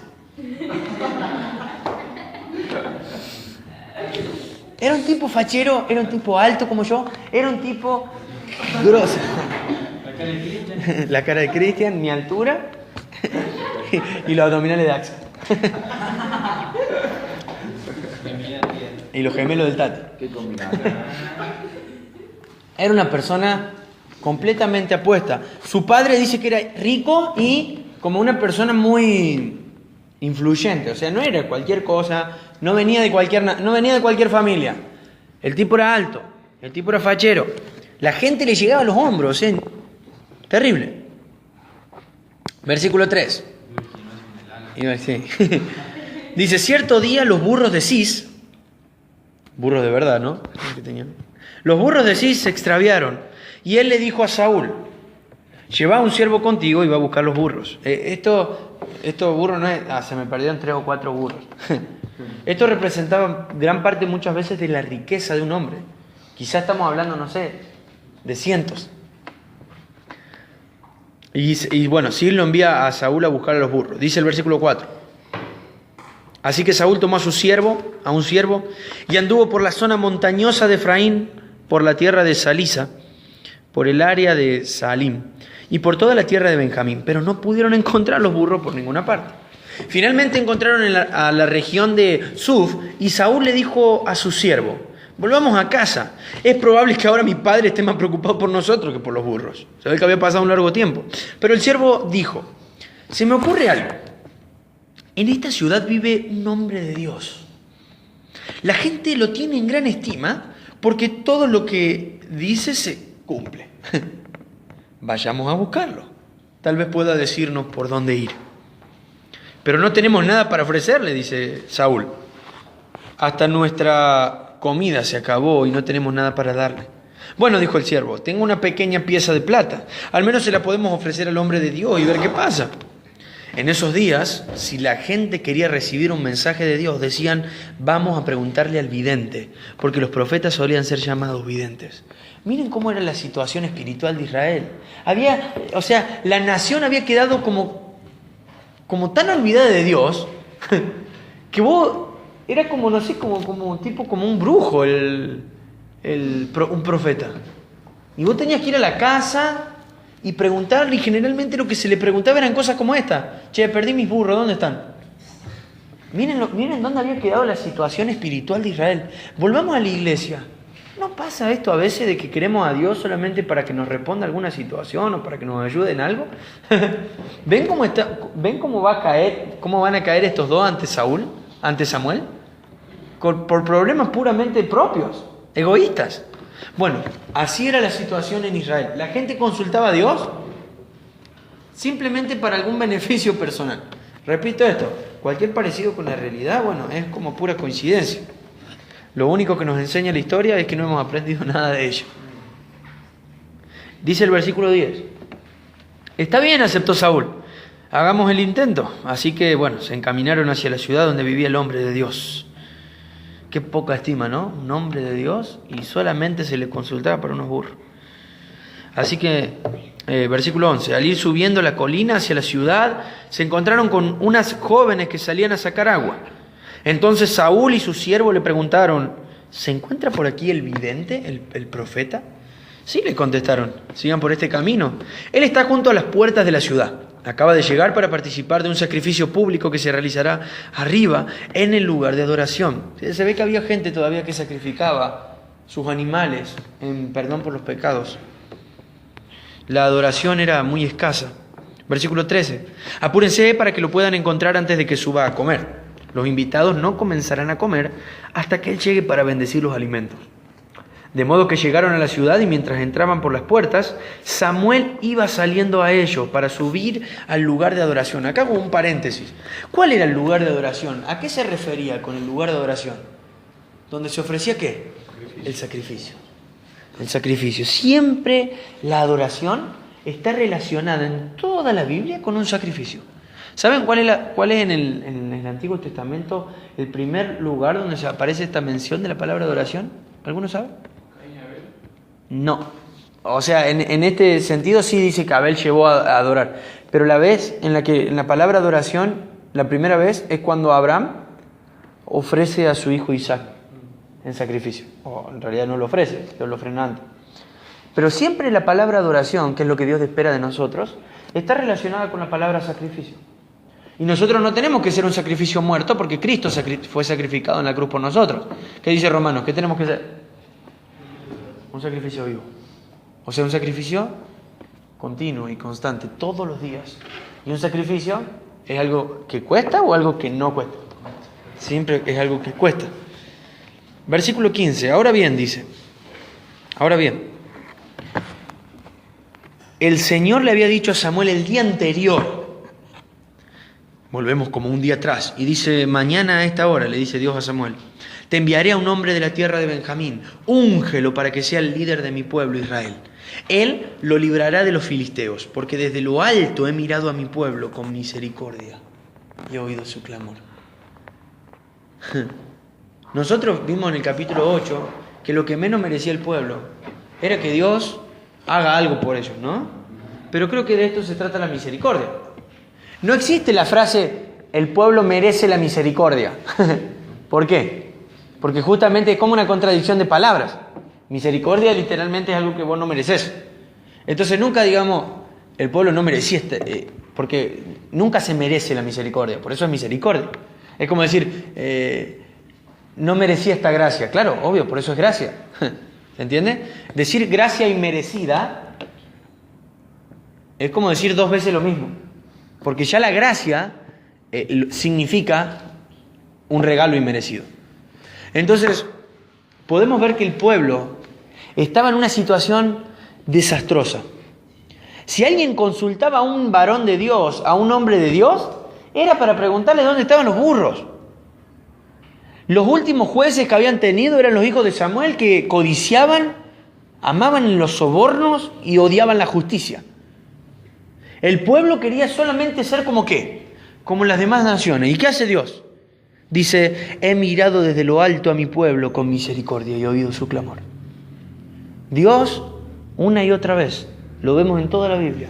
Era un tipo fachero, era un tipo alto como yo, era un tipo grosso. La cara de Cristian, mi altura y los abdominales de Axel. Y los gemelos del Tati. Qué combinación. Era una persona completamente apuesta. Su padre dice que era rico y como una persona muy influyente. O sea, no era cualquier cosa, no venía de cualquier familia. El tipo era alto, el tipo era fachero. La gente le llegaba a los hombros, terrible. Versículo 3. Sí. Dice, cierto día los burros de Cis, burros de verdad, ¿no? Los burros de Cis se extraviaron y él le dijo a Saúl, lleva un siervo contigo y va a buscar los burros. Estos burros no es, se me perdieron 3 o 4 burros. Esto representaba gran parte muchas veces de la riqueza de un hombre. Quizás estamos hablando, no sé, de cientos. Y bueno, sí lo envía a Saúl a buscar a los burros. Dice el versículo 4. Así que Saúl tomó a un siervo, y anduvo por la zona montañosa de Efraín, por la tierra de Salisa, por el área de Salim, y por toda la tierra de Benjamín. Pero no pudieron encontrar los burros por ninguna parte. Finalmente encontraron a la región de Suf, y Saúl le dijo a su siervo, volvamos a casa. Es probable que ahora mi padre esté más preocupado por nosotros que por los burros. Se ve que había pasado un largo tiempo. Pero el siervo dijo, se me ocurre algo. En esta ciudad vive un hombre de Dios. La gente lo tiene en gran estima porque todo lo que dice se cumple. Vayamos a buscarlo. Tal vez pueda decirnos por dónde ir. Pero no tenemos nada para ofrecerle, dice Saúl. Hasta nuestra comida se acabó y no tenemos nada para darle. Bueno, dijo el siervo, tengo una pequeña pieza de plata. Al menos se la podemos ofrecer al hombre de Dios y ver qué pasa. En esos días, si la gente quería recibir un mensaje de Dios, decían, vamos a preguntarle al vidente, porque los profetas solían ser llamados videntes. Miren cómo era la situación espiritual de Israel. La nación había quedado como tan olvidada de Dios, que era como, no sé, como un brujo, un profeta. Y vos tenías que ir a la casa y preguntarle, y generalmente lo que se le preguntaba eran cosas como esta. Che, perdí mis burros, ¿dónde están? Miren dónde había quedado la situación espiritual de Israel. Volvamos a la iglesia. ¿No pasa esto a veces de que queremos a Dios solamente para que nos responda alguna situación o para que nos ayude en algo? ¿Ven cómo van a caer estos dos ante Samuel? Por problemas puramente propios, egoístas. Bueno, así era la situación en Israel. La gente consultaba a Dios simplemente para algún beneficio personal. Repito esto, cualquier parecido con la realidad, bueno, es como pura coincidencia. Lo único que nos enseña la historia es que no hemos aprendido nada de ello. Dice el versículo 10. Está bien, aceptó Saúl. Hagamos el intento. Así que, bueno, se encaminaron hacia la ciudad donde vivía el hombre de Dios. Qué poca estima, ¿no? Un hombre de Dios y solamente se le consultaba para unos burros. Así que, versículo 11. Al ir subiendo la colina hacia la ciudad, se encontraron con unas jóvenes que salían a sacar agua. Entonces Saúl y su siervo le preguntaron, ¿se encuentra por aquí el vidente, el profeta? Sí, le contestaron, sigan por este camino. Él está junto a las puertas de la ciudad. Acaba de llegar para participar de un sacrificio público que se realizará arriba en el lugar de adoración. Se ve que había gente todavía que sacrificaba sus animales en perdón por los pecados. La adoración era muy escasa. Versículo 13. Apúrense para que lo puedan encontrar antes de que suba a comer. Los invitados no comenzarán a comer hasta que él llegue para bendecir los alimentos. De modo que llegaron a la ciudad y mientras entraban por las puertas, Samuel iba saliendo a ellos para subir al lugar de adoración. Acá hago un paréntesis. ¿Cuál era el lugar de adoración? ¿A qué se refería con el lugar de adoración? ¿Donde se ofrecía qué? El sacrificio. El sacrificio. Siempre la adoración está relacionada en toda la Biblia con un sacrificio. ¿Saben cuál es en el Antiguo Testamento el primer lugar donde se aparece esta mención de la palabra adoración? ¿Alguno sabe? No. O sea, en este sentido sí dice que Abel llevó a adorar. Pero la vez en la palabra adoración, la primera vez es cuando Abraham ofrece a su hijo Isaac en sacrificio. O en realidad no lo ofrece, Dios lo ofrenda antes. Pero siempre la palabra adoración, que es lo que Dios espera de nosotros, está relacionada con la palabra sacrificio. Y nosotros no tenemos que ser un sacrificio muerto porque Cristo fue sacrificado en la cruz por nosotros. ¿Qué dice Romanos? ¿Qué tenemos que ser? Un sacrificio vivo. O sea, un sacrificio continuo y constante, todos los días. Y un sacrificio es algo que cuesta o algo que no cuesta. Siempre es algo que cuesta. Versículo 15. Ahora bien, dice. Ahora bien. El Señor le había dicho a Samuel el día anterior. Volvemos como un día atrás. Y dice, mañana a esta hora, le dice Dios a Samuel, te enviaré a un hombre de la tierra de Benjamín. Úngelo para que sea el líder de mi pueblo Israel. Él lo librará de los filisteos, porque desde lo alto he mirado a mi pueblo con misericordia y he oído su clamor. Nosotros vimos en el capítulo 8 que lo que menos merecía el pueblo era que Dios haga algo por ellos, ¿no? Pero creo que de esto se trata la misericordia. No existe la frase, el pueblo merece la misericordia. ¿Por qué? Porque justamente es como una contradicción de palabras. Misericordia literalmente es algo que vos no mereces. Entonces nunca digamos, el pueblo no merecía, porque nunca se merece la misericordia, por eso es misericordia. Es como decir, no merecía esta gracia. Claro, obvio, por eso es gracia. ¿Se entiende? Decir gracia inmerecida es como decir dos veces lo mismo. Porque ya la gracia significa un regalo inmerecido. Entonces, podemos ver que el pueblo estaba en una situación desastrosa. Si alguien consultaba a un varón de Dios, a un hombre de Dios, era para preguntarle dónde estaban los burros. Los últimos jueces que habían tenido eran los hijos de Samuel, que codiciaban, amaban los sobornos y odiaban la justicia. El pueblo quería solamente ser como ¿qué? Como las demás naciones. ¿Y qué hace Dios? Dice, he mirado desde lo alto a mi pueblo con misericordia y he oído su clamor. Dios, una y otra vez, lo vemos en toda la Biblia,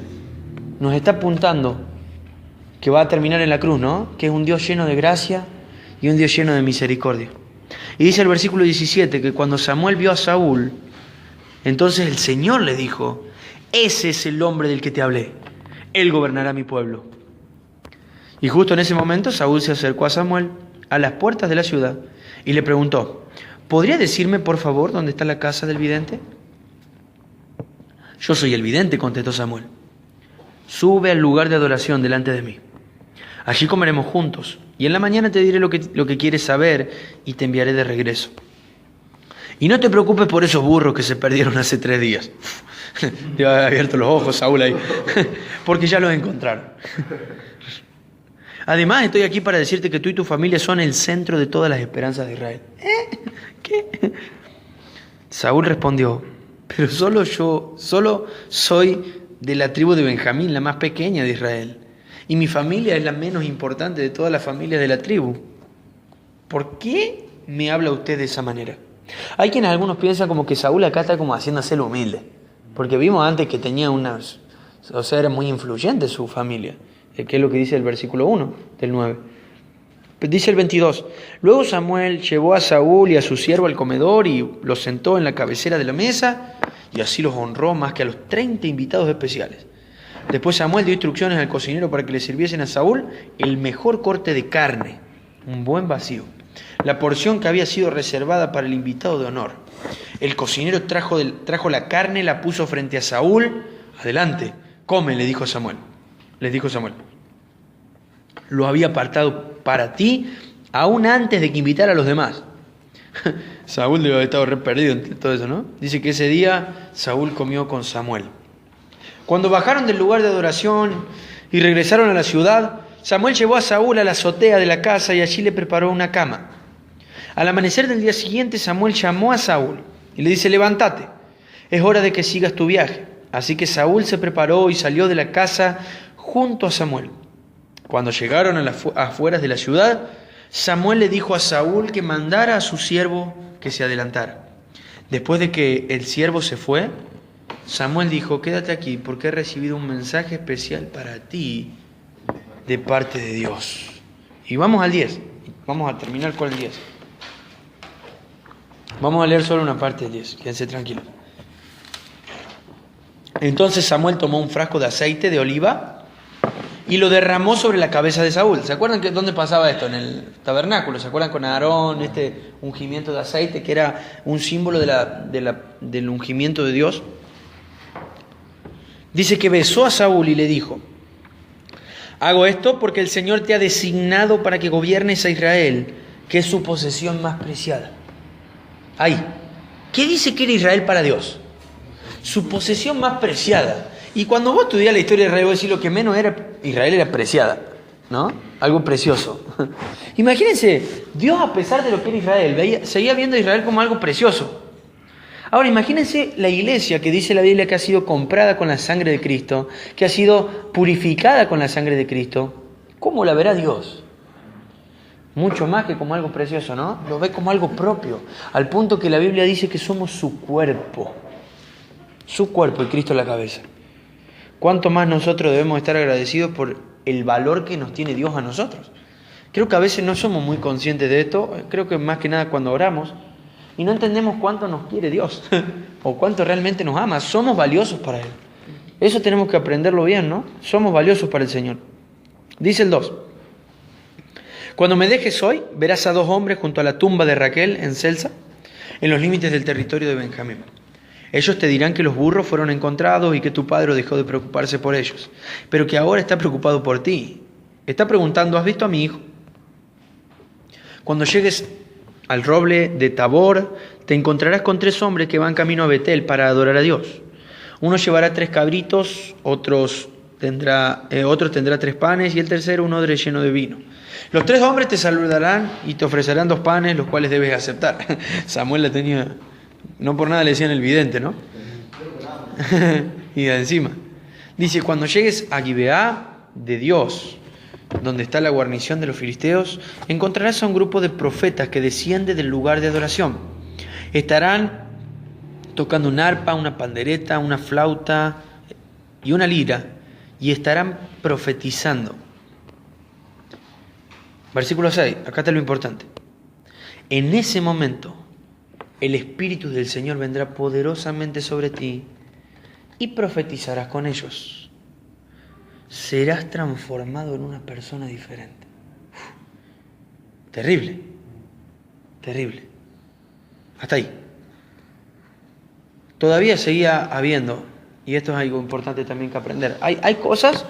nos está apuntando que va a terminar en la cruz, ¿no? Que es un Dios lleno de gracia y un Dios lleno de misericordia. Y dice el versículo 17 que cuando Samuel vio a Saúl, entonces el Señor le dijo, ese es el hombre del que te hablé. Él gobernará mi pueblo. Y justo en ese momento Saúl se acercó a Samuel a las puertas de la ciudad y le preguntó, ¿podría decirme por favor dónde está la casa del vidente? Yo soy el vidente, contestó Samuel. Sube al lugar de adoración delante de mí. Allí comeremos juntos y en la mañana te diré lo que quieres saber y te enviaré de regreso. Y no te preocupes por esos burros que se perdieron hace 3 días. Le había abierto los ojos Saúl ahí. Porque ya los encontraron. Además, estoy aquí para decirte que tú y tu familia son el centro de todas las esperanzas de Israel. ¿Qué? Saúl respondió, pero solo soy de la tribu de Benjamín, la más pequeña de Israel. Y mi familia es la menos importante de todas las familias de la tribu. ¿Por qué me habla usted de esa manera? Hay quienes algunos piensan como que Saúl acá está como haciéndose el humilde. Porque vimos antes que tenía era muy influyente su familia. Que es lo que dice el versículo 1 del 9. Dice el 22. Luego Samuel llevó a Saúl y a su siervo al comedor y los sentó en la cabecera de la mesa y así los honró más que a los 30 invitados especiales. Después Samuel dio instrucciones al cocinero para que le sirviesen a Saúl el mejor corte de carne, un buen vacío, la porción que había sido reservada para el invitado de honor. El cocinero trajo la carne, la puso frente a Saúl. Adelante, come, les dijo Samuel. Lo había apartado para ti aún antes de que invitara a los demás. Saúl debe haber estado re perdido entre todo eso, ¿no? Dice que ese día Saúl comió con Samuel. Cuando bajaron del lugar de adoración y regresaron a la ciudad, Samuel llevó a Saúl a la azotea de la casa y allí le preparó una cama. Al amanecer del día siguiente, Samuel llamó a Saúl y le dice, levántate, es hora de que sigas tu viaje. Así que Saúl se preparó y salió de la casa junto a Samuel. Cuando llegaron a las afueras de la ciudad, Samuel le dijo a Saúl que mandara a su siervo que se adelantara. Después de que el siervo se fue, Samuel dijo, quédate aquí porque he recibido un mensaje especial para ti de parte de Dios. Y vamos al 10. Vamos a terminar con el 10. Vamos a leer solo una parte del 10. Quédense tranquilos. Entonces Samuel tomó un frasco de aceite de oliva y lo derramó sobre la cabeza de Saúl. ¿Se acuerdan dónde pasaba esto? En el tabernáculo. ¿Se acuerdan con Aarón, este ungimiento de aceite que era un símbolo del ungimiento de Dios? Dice que besó a Saúl y le dijo, hago esto porque el Señor te ha designado para que gobiernes a Israel, que es su posesión más preciada. Ahí. ¿Qué dice que era Israel para Dios? Su posesión más preciada. Y cuando vos estudiás la historia de Israel, vos decís lo que menos era Israel era preciada, ¿no? Algo precioso. Imagínense, Dios a pesar de lo que era Israel, seguía viendo a Israel como algo precioso. Ahora imagínense la iglesia que dice la Biblia que ha sido comprada con la sangre de Cristo, que ha sido purificada con la sangre de Cristo. ¿Cómo la verá Dios? Mucho más que como algo precioso, ¿no? Lo ve como algo propio, al punto que la Biblia dice que somos su cuerpo y Cristo la cabeza. ¿Cuánto más nosotros debemos estar agradecidos por el valor que nos tiene Dios a nosotros? Creo que a veces no somos muy conscientes de esto, creo que más que nada cuando oramos, y no entendemos cuánto nos quiere Dios, o cuánto realmente nos ama. Somos valiosos para Él. Eso tenemos que aprenderlo bien, ¿no? Somos valiosos para el Señor. Dice el 2. Cuando me dejes hoy, verás a 2 hombres junto a la tumba de Raquel en Celsa, en los límites del territorio de Benjamín. Ellos te dirán que los burros fueron encontrados y que tu padre dejó de preocuparse por ellos, pero que ahora está preocupado por ti. Está preguntando, ¿has visto a mi hijo? Cuando llegues al roble de Tabor, te encontrarás con 3 hombres que van camino a Betel para adorar a Dios. Uno llevará 3 cabritos, otro tendrá 3 panes y el tercero un odre lleno de vino. Los 3 hombres te saludarán y te ofrecerán 2 panes, los cuales debes aceptar. Samuel la tenía, no por nada le decían el vidente, ¿no? Y de encima. Dice, cuando llegues a Gibeá de Dios, donde está la guarnición de los filisteos, encontrarás a un grupo de profetas que desciende del lugar de adoración. Estarán tocando un arpa, una pandereta, una flauta y una lira, y estarán profetizando. Versículo 6, acá está lo importante. En ese momento, el Espíritu del Señor vendrá poderosamente sobre ti y profetizarás con ellos. Serás transformado en una persona diferente. Terrible, terrible. Hasta ahí. Todavía seguía habiendo, y esto es algo importante también que aprender, hay cosas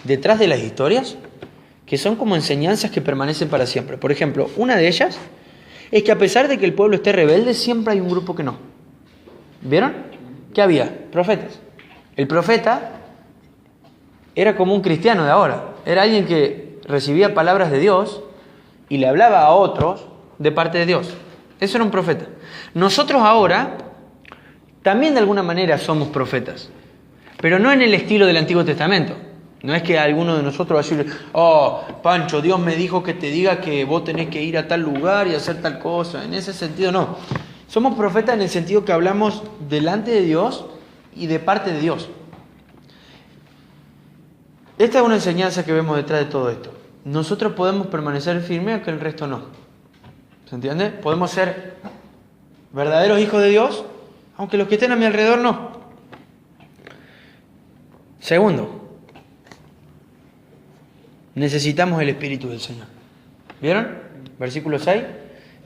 detrás de las historias que son como enseñanzas que permanecen para siempre. Por ejemplo, una de ellas es que a pesar de que el pueblo esté rebelde, siempre hay un grupo que no. ¿Vieron? ¿Qué había? Profetas. El profeta era como un cristiano de ahora. Era alguien que recibía palabras de Dios y le hablaba a otros de parte de Dios. Eso era un profeta. Nosotros ahora también de alguna manera somos profetas, pero no en el estilo del Antiguo Testamento. No es que alguno de nosotros va a decir, oh, Pancho, Dios me dijo que te diga que vos tenés que ir a tal lugar y hacer tal cosa. En ese sentido no. Somos profetas en el sentido que hablamos delante de Dios y de parte de Dios. Esta es una enseñanza que vemos detrás de todo esto. Nosotros podemos permanecer firmes aunque el resto no. ¿Se entiende? Podemos ser verdaderos hijos de Dios aunque los que estén a mi alrededor no. Segundo, necesitamos el Espíritu del Señor. ¿Vieron? Versículo 6.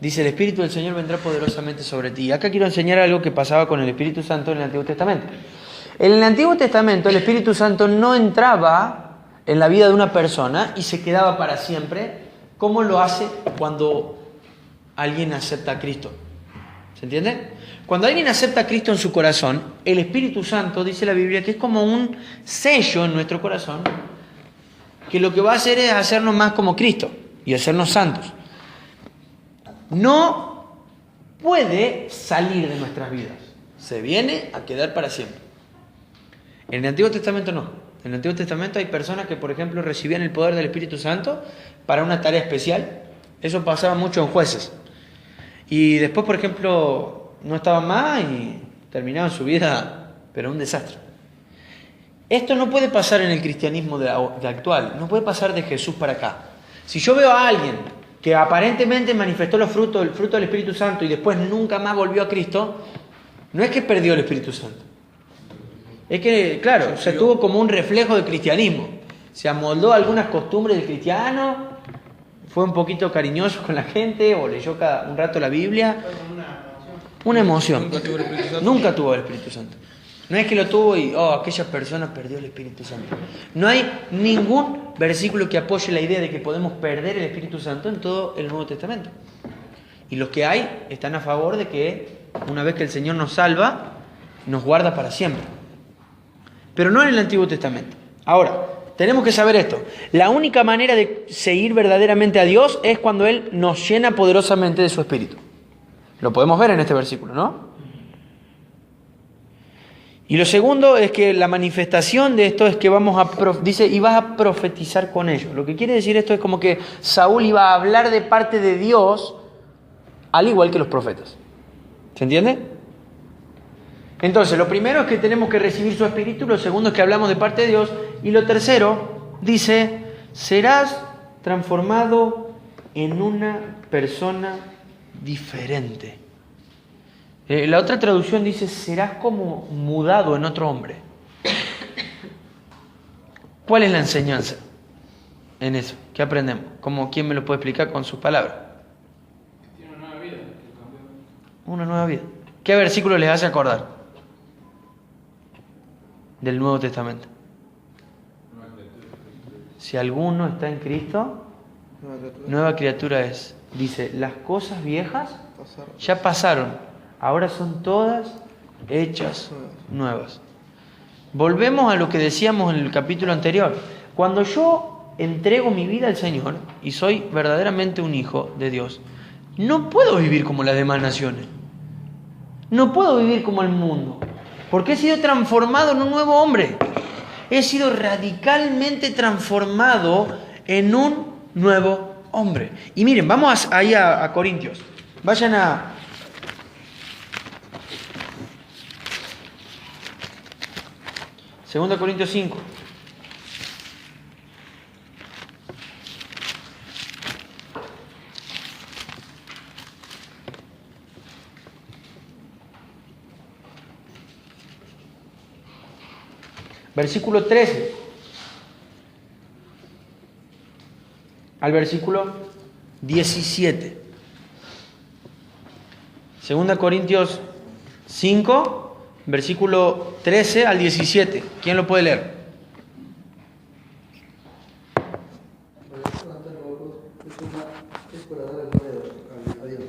Dice, el Espíritu del Señor vendrá poderosamente sobre ti. Y acá quiero enseñar algo que pasaba con el Espíritu Santo en el Antiguo Testamento. En el Antiguo Testamento el Espíritu Santo no entraba en la vida de una persona y se quedaba para siempre, como lo hace cuando alguien acepta a Cristo. ¿Se entiende? Cuando alguien acepta a Cristo en su corazón, el Espíritu Santo, dice la Biblia, que es como un sello en nuestro corazón, que lo que va a hacer es hacernos más como Cristo y hacernos santos. No puede salir de nuestras vidas. Se viene a quedar para siempre. En el Antiguo Testamento no. En el Antiguo Testamento hay personas que, por ejemplo, recibían el poder del Espíritu Santo para una tarea especial. Eso pasaba mucho en Jueces. Y después, por ejemplo, no estaban más y terminaban su vida, pero un desastre. Esto no puede pasar en el cristianismo de actual. No puede pasar de Jesús para acá. Si yo veo a alguien que aparentemente manifestó el fruto del Espíritu Santo y después nunca más volvió a Cristo, no es que perdió el Espíritu Santo. Es que, claro, se tuvo como un reflejo del cristianismo. Se amoldó a algunas costumbres del cristiano, fue un poquito cariñoso con la gente o leyó un rato la Biblia. Una emoción. Nunca tuvo el Espíritu Santo. No es que lo tuvo y, aquella persona perdió el Espíritu Santo. No hay ningún versículo que apoye la idea de que podemos perder el Espíritu Santo en todo el Nuevo Testamento. Y los que hay están a favor de que una vez que el Señor nos salva, nos guarda para siempre. Pero no en el Antiguo Testamento. Ahora, tenemos que saber esto. La única manera de seguir verdaderamente a Dios es cuando Él nos llena poderosamente de su Espíritu. Lo podemos ver en este versículo, ¿no? Y lo segundo es que la manifestación de esto es que dice, y vas a profetizar con ellos. Lo que quiere decir esto es como que Saúl iba a hablar de parte de Dios, al igual que los profetas. ¿Se entiende? Entonces, lo primero es que tenemos que recibir su Espíritu, lo segundo es que hablamos de parte de Dios, y lo tercero, dice, serás transformado en una persona diferente. La otra traducción dice, serás como mudado en otro hombre. ¿Cuál es la enseñanza en eso? ¿Qué aprendemos? ¿Quién me lo puede explicar con sus palabras? Tiene una nueva vida. Una nueva vida. ¿Qué versículo les hace acordar del Nuevo Testamento? Si alguno está en Cristo, nueva criatura es. Dice, las cosas viejas ya pasaron. Ahora son todas hechas nuevas. Volvemos a lo que decíamos en el capítulo anterior. Cuando yo entrego mi vida al Señor y soy verdaderamente un hijo de Dios, no puedo vivir como las demás naciones. No puedo vivir como el mundo. Porque he sido transformado en un nuevo hombre. He sido radicalmente transformado en un nuevo hombre. Y miren, vamos ahí a Corintios. Vayan a... Segunda Corintios 5. Versículo 13 al versículo 17. Segunda Corintios 5, versículo 13 al 17. ¿Quién lo puede leer? Es para dar el gloria a Dios.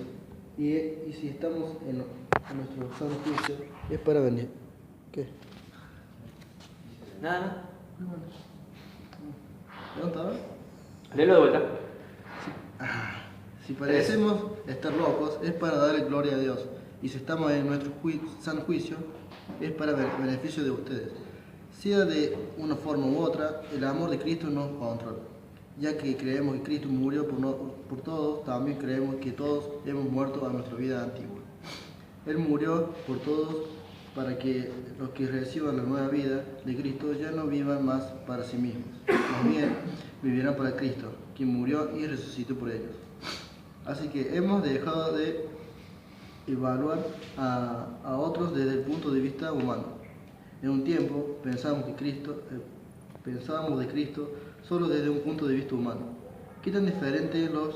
Y si estamos en nuestro sano juicio, es para venir. ¿Qué? Nada. ¿Pregunta, a ver? Léelo de vuelta. Si parecemos estar locos, es para darle gloria a Dios. Y si estamos en nuestro sano juicio, es para beneficio de ustedes. Sea de una forma u otra, el amor de Cristo nos controla. Ya que creemos que Cristo murió por todos, también creemos que todos hemos muerto a nuestra vida antigua. Él murió por todos para que los que reciban la nueva vida de Cristo ya no vivan más para sí mismos. Más bien, vivirán para Cristo, quien murió y resucitó por ellos. Así que hemos dejado de evaluar a otros desde el punto de vista humano. En un tiempo pensábamos de Cristo solo desde un punto de vista humano. ¿Qué tan diferentes los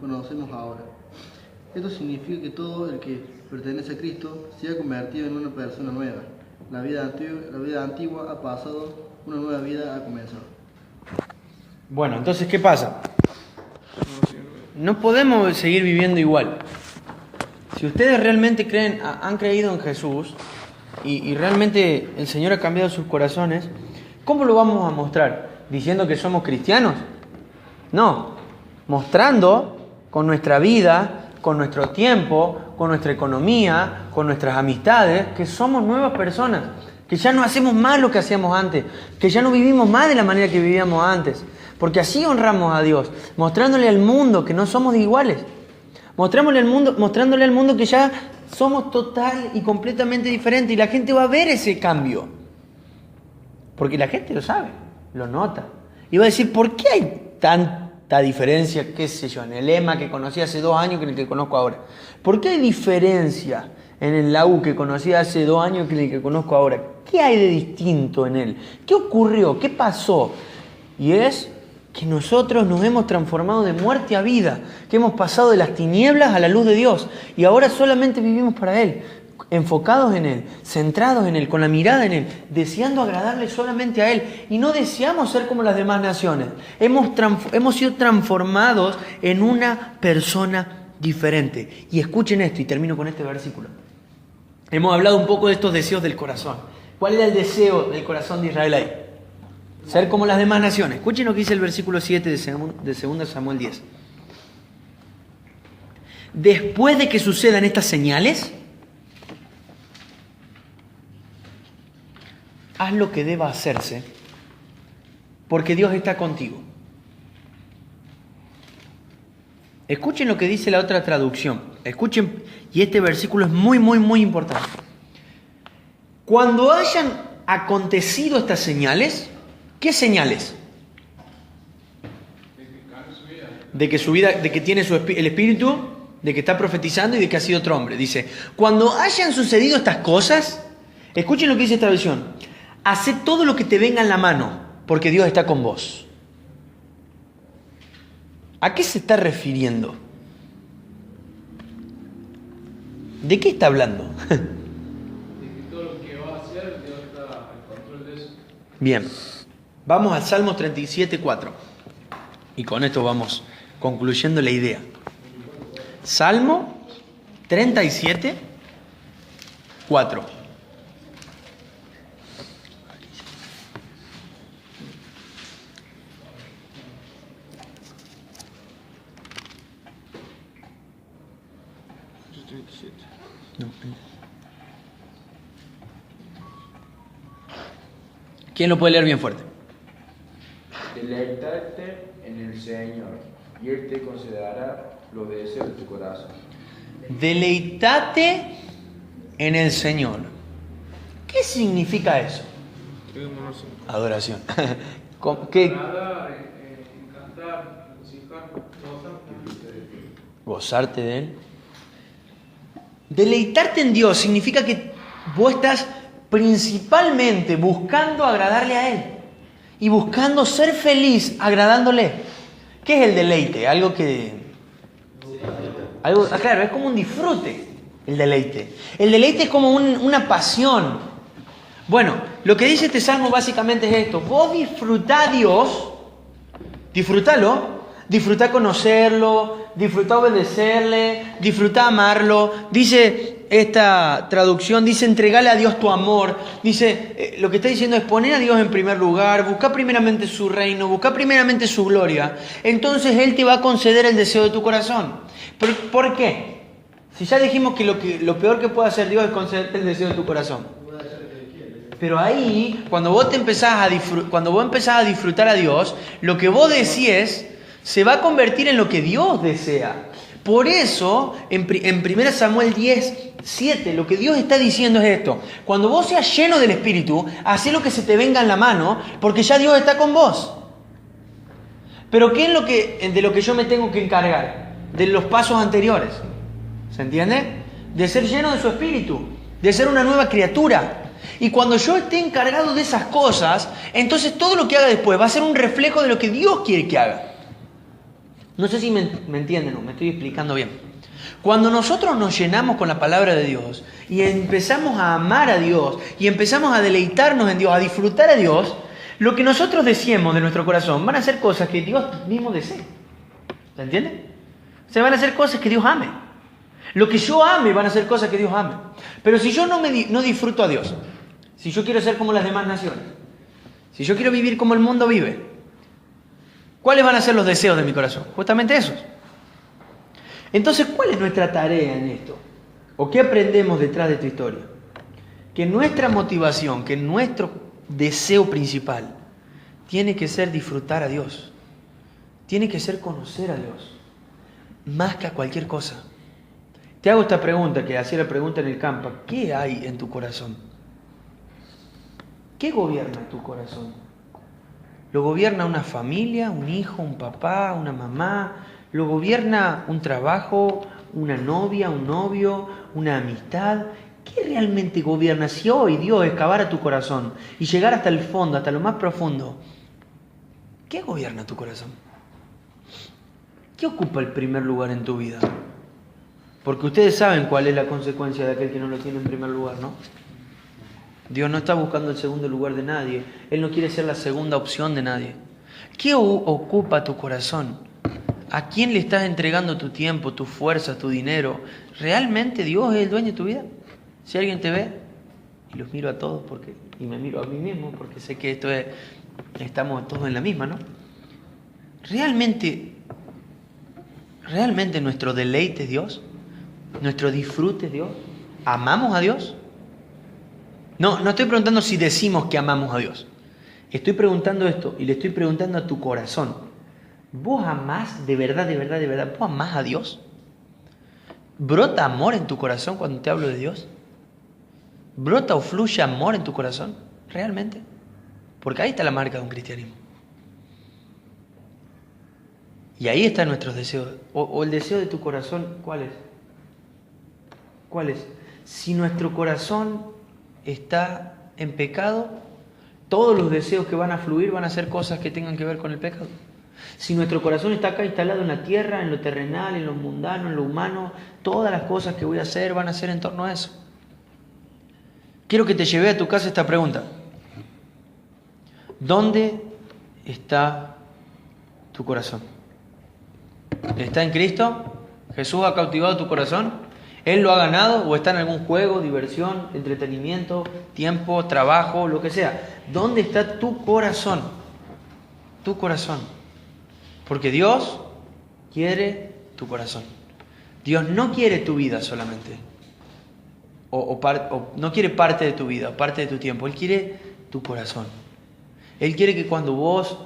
conocemos ahora? Esto significa que todo el que pertenece a Cristo se ha convertido en una persona nueva. La vida antigua ha pasado, una nueva vida ha comenzado. Bueno, entonces, ¿qué pasa? No podemos seguir viviendo igual. Si ustedes realmente han creído en Jesús y realmente el Señor ha cambiado sus corazones, ¿cómo lo vamos a mostrar? ¿Diciendo que somos cristianos? No, mostrando con nuestra vida, con nuestro tiempo, con nuestra economía, con nuestras amistades, que somos nuevas personas, que ya no hacemos más lo que hacíamos antes, que ya no vivimos más de la manera que vivíamos antes, porque así honramos a Dios, mostrándole al mundo que no somos iguales, mostrándole al mundo que ya somos total y completamente diferentes, y la gente va a ver ese cambio, porque la gente lo sabe, lo nota, y va a decir, ¿por qué hay tanta diferencia, qué sé yo, en el Ema que conocí hace 2 años que en el que conozco ahora? ¿Por qué hay diferencia en el Lau que conocí hace 2 años que en el que conozco ahora? ¿Qué hay de distinto en él? ¿Qué ocurrió? ¿Qué pasó? Y es que nosotros nos hemos transformado de muerte a vida, que hemos pasado de las tinieblas a la luz de Dios y ahora solamente vivimos para Él, enfocados en Él, centrados en Él, con la mirada en Él, deseando agradarle solamente a Él y no deseamos ser como las demás naciones. Hemos sido transformados en una persona diferente. Y escuchen esto y termino con este versículo. Hemos hablado un poco de estos deseos del corazón. ¿Cuál era el deseo del corazón de Israel ahí? Ser como las demás naciones. Escuchen lo que dice el versículo 7 de 2 Samuel 10. Después de que sucedan estas señales, haz lo que deba hacerse, porque Dios está contigo. Escuchen lo que dice la otra traducción. Escuchen, y este versículo es muy, muy, muy importante. Cuando hayan acontecido estas señales, ¿qué señales? De que tiene el espíritu, de que está profetizando y de que ha sido otro hombre. Dice, cuando hayan sucedido estas cosas, escuchen lo que dice esta versión. Haced todo lo que te venga en la mano, porque Dios está con vos. ¿A qué se está refiriendo? ¿De qué está hablando? De que todo lo que va a hacer, Dios está al control de eso. Bien, vamos al Salmo 37, 4. Y con esto vamos concluyendo la idea. Salmo 37, 4. No. ¿Quién lo puede leer bien fuerte? Deleítate en el Señor, y Él te concederá los deseos de tu corazón. Deleítate en el Señor. ¿Qué significa eso? Adoración. ¿Qué? Nada, encantar, regocijar, Gozarte de Él. Deleitarte en Dios significa que vos estás principalmente buscando agradarle a Él y buscando ser feliz agradándole. ¿Qué es el deleite? Claro, es como un disfrute el deleite. El deleite es como una pasión. Bueno, lo que dice este salmo básicamente es esto. Vos disfrutá a Dios, disfrútalo, disfrutá conocerlo, disfrutá obedecerle, disfrutá amarlo. Dice, esta traducción dice entregale a Dios tu amor. Dice, lo que está diciendo es poner a Dios en primer lugar, buscar primeramente su reino, buscar primeramente su gloria. Entonces Él te va a conceder el deseo de tu corazón. ¿Por qué? Si ya dijimos que lo peor que puede hacer Dios es concederte el deseo de tu corazón. Pero ahí, cuando vos empezás a disfrutar a Dios, lo que vos decís se va a convertir en lo que Dios desea. Por eso, en 1 Samuel 10:7, lo que Dios está diciendo es esto. Cuando vos seas lleno del Espíritu, hacé lo que se te venga en la mano, porque ya Dios está con vos. Pero ¿qué es de lo que yo me tengo que encargar? De los pasos anteriores. ¿Se entiende? De ser lleno de su Espíritu, de ser una nueva criatura. Y cuando yo esté encargado de esas cosas, entonces todo lo que haga después va a ser un reflejo de lo que Dios quiere que haga. No sé si me entienden o me estoy explicando bien. Cuando nosotros nos llenamos con la palabra de Dios y empezamos a amar a Dios y empezamos a deleitarnos en Dios, a disfrutar a Dios, lo que nosotros deseemos de nuestro corazón van a ser cosas que Dios mismo desee. ¿Se entiende? O sea, van a ser cosas que Dios ame. Lo que yo ame van a ser cosas que Dios ame. Pero si yo no disfruto a Dios, si yo quiero ser como las demás naciones, si yo quiero vivir como el mundo vive, ¿cuáles van a ser los deseos de mi corazón? Justamente esos. Entonces, ¿cuál es nuestra tarea en esto? ¿O qué aprendemos detrás de tu historia? Que nuestra motivación, que nuestro deseo principal tiene que ser disfrutar a Dios. Tiene que ser conocer a Dios. Más que a cualquier cosa. Te hago esta pregunta, que hacía la pregunta en el campo. ¿Qué hay en tu corazón? ¿Qué gobierna tu corazón? ¿Lo gobierna una familia, un hijo, un papá, una mamá? ¿Lo gobierna un trabajo, una novia, un novio, una amistad? ¿Qué realmente gobierna? Si hoy Dios excavara tu corazón y llegara hasta el fondo, hasta lo más profundo, ¿qué gobierna tu corazón? ¿Qué ocupa el primer lugar en tu vida? Porque ustedes saben cuál es la consecuencia de aquel que no lo tiene en primer lugar, ¿no? Dios no está buscando el segundo lugar de nadie. Él no quiere ser la segunda opción de nadie. ¿Qué ocupa tu corazón? ¿A quién le estás entregando tu tiempo, tu fuerza, tu dinero? ¿Realmente Dios es el dueño de tu vida? Si alguien te ve, y los miro a todos y me miro a mí mismo, porque sé que estamos todos en la misma, ¿no? ¿Realmente nuestro deleite es Dios? ¿Nuestro disfrute es Dios? ¿Amamos a Dios? No estoy preguntando si decimos que amamos a Dios. Estoy preguntando esto y le estoy preguntando a tu corazón. ¿Vos amás de verdad, vos amás a Dios? ¿Brota amor en tu corazón cuando te hablo de Dios? ¿Brota o fluye amor en tu corazón? ¿Realmente? Porque ahí está la marca de un cristianismo. Y ahí están nuestros deseos. O el deseo de tu corazón, ¿cuál es? ¿Cuál es? Si nuestro corazón está en pecado, todos los deseos que van a fluir van a ser cosas que tengan que ver con el pecado. Si nuestro corazón está acá instalado en la tierra, en lo terrenal, en lo mundano, en lo humano, todas las cosas que voy a hacer van a ser en torno a eso. Quiero que te lleve a tu casa esta pregunta. ¿Dónde está tu corazón? ¿Está en Cristo? ¿Jesús ha cautivado tu corazón? ¿Él lo ha ganado o está en algún juego, diversión, entretenimiento, tiempo, trabajo, lo que sea? ¿Dónde está tu corazón? Tu corazón. Porque Dios quiere tu corazón. Dios no quiere tu vida solamente. O no quiere parte de tu vida, parte de tu tiempo. Él quiere tu corazón. Él quiere que cuando vos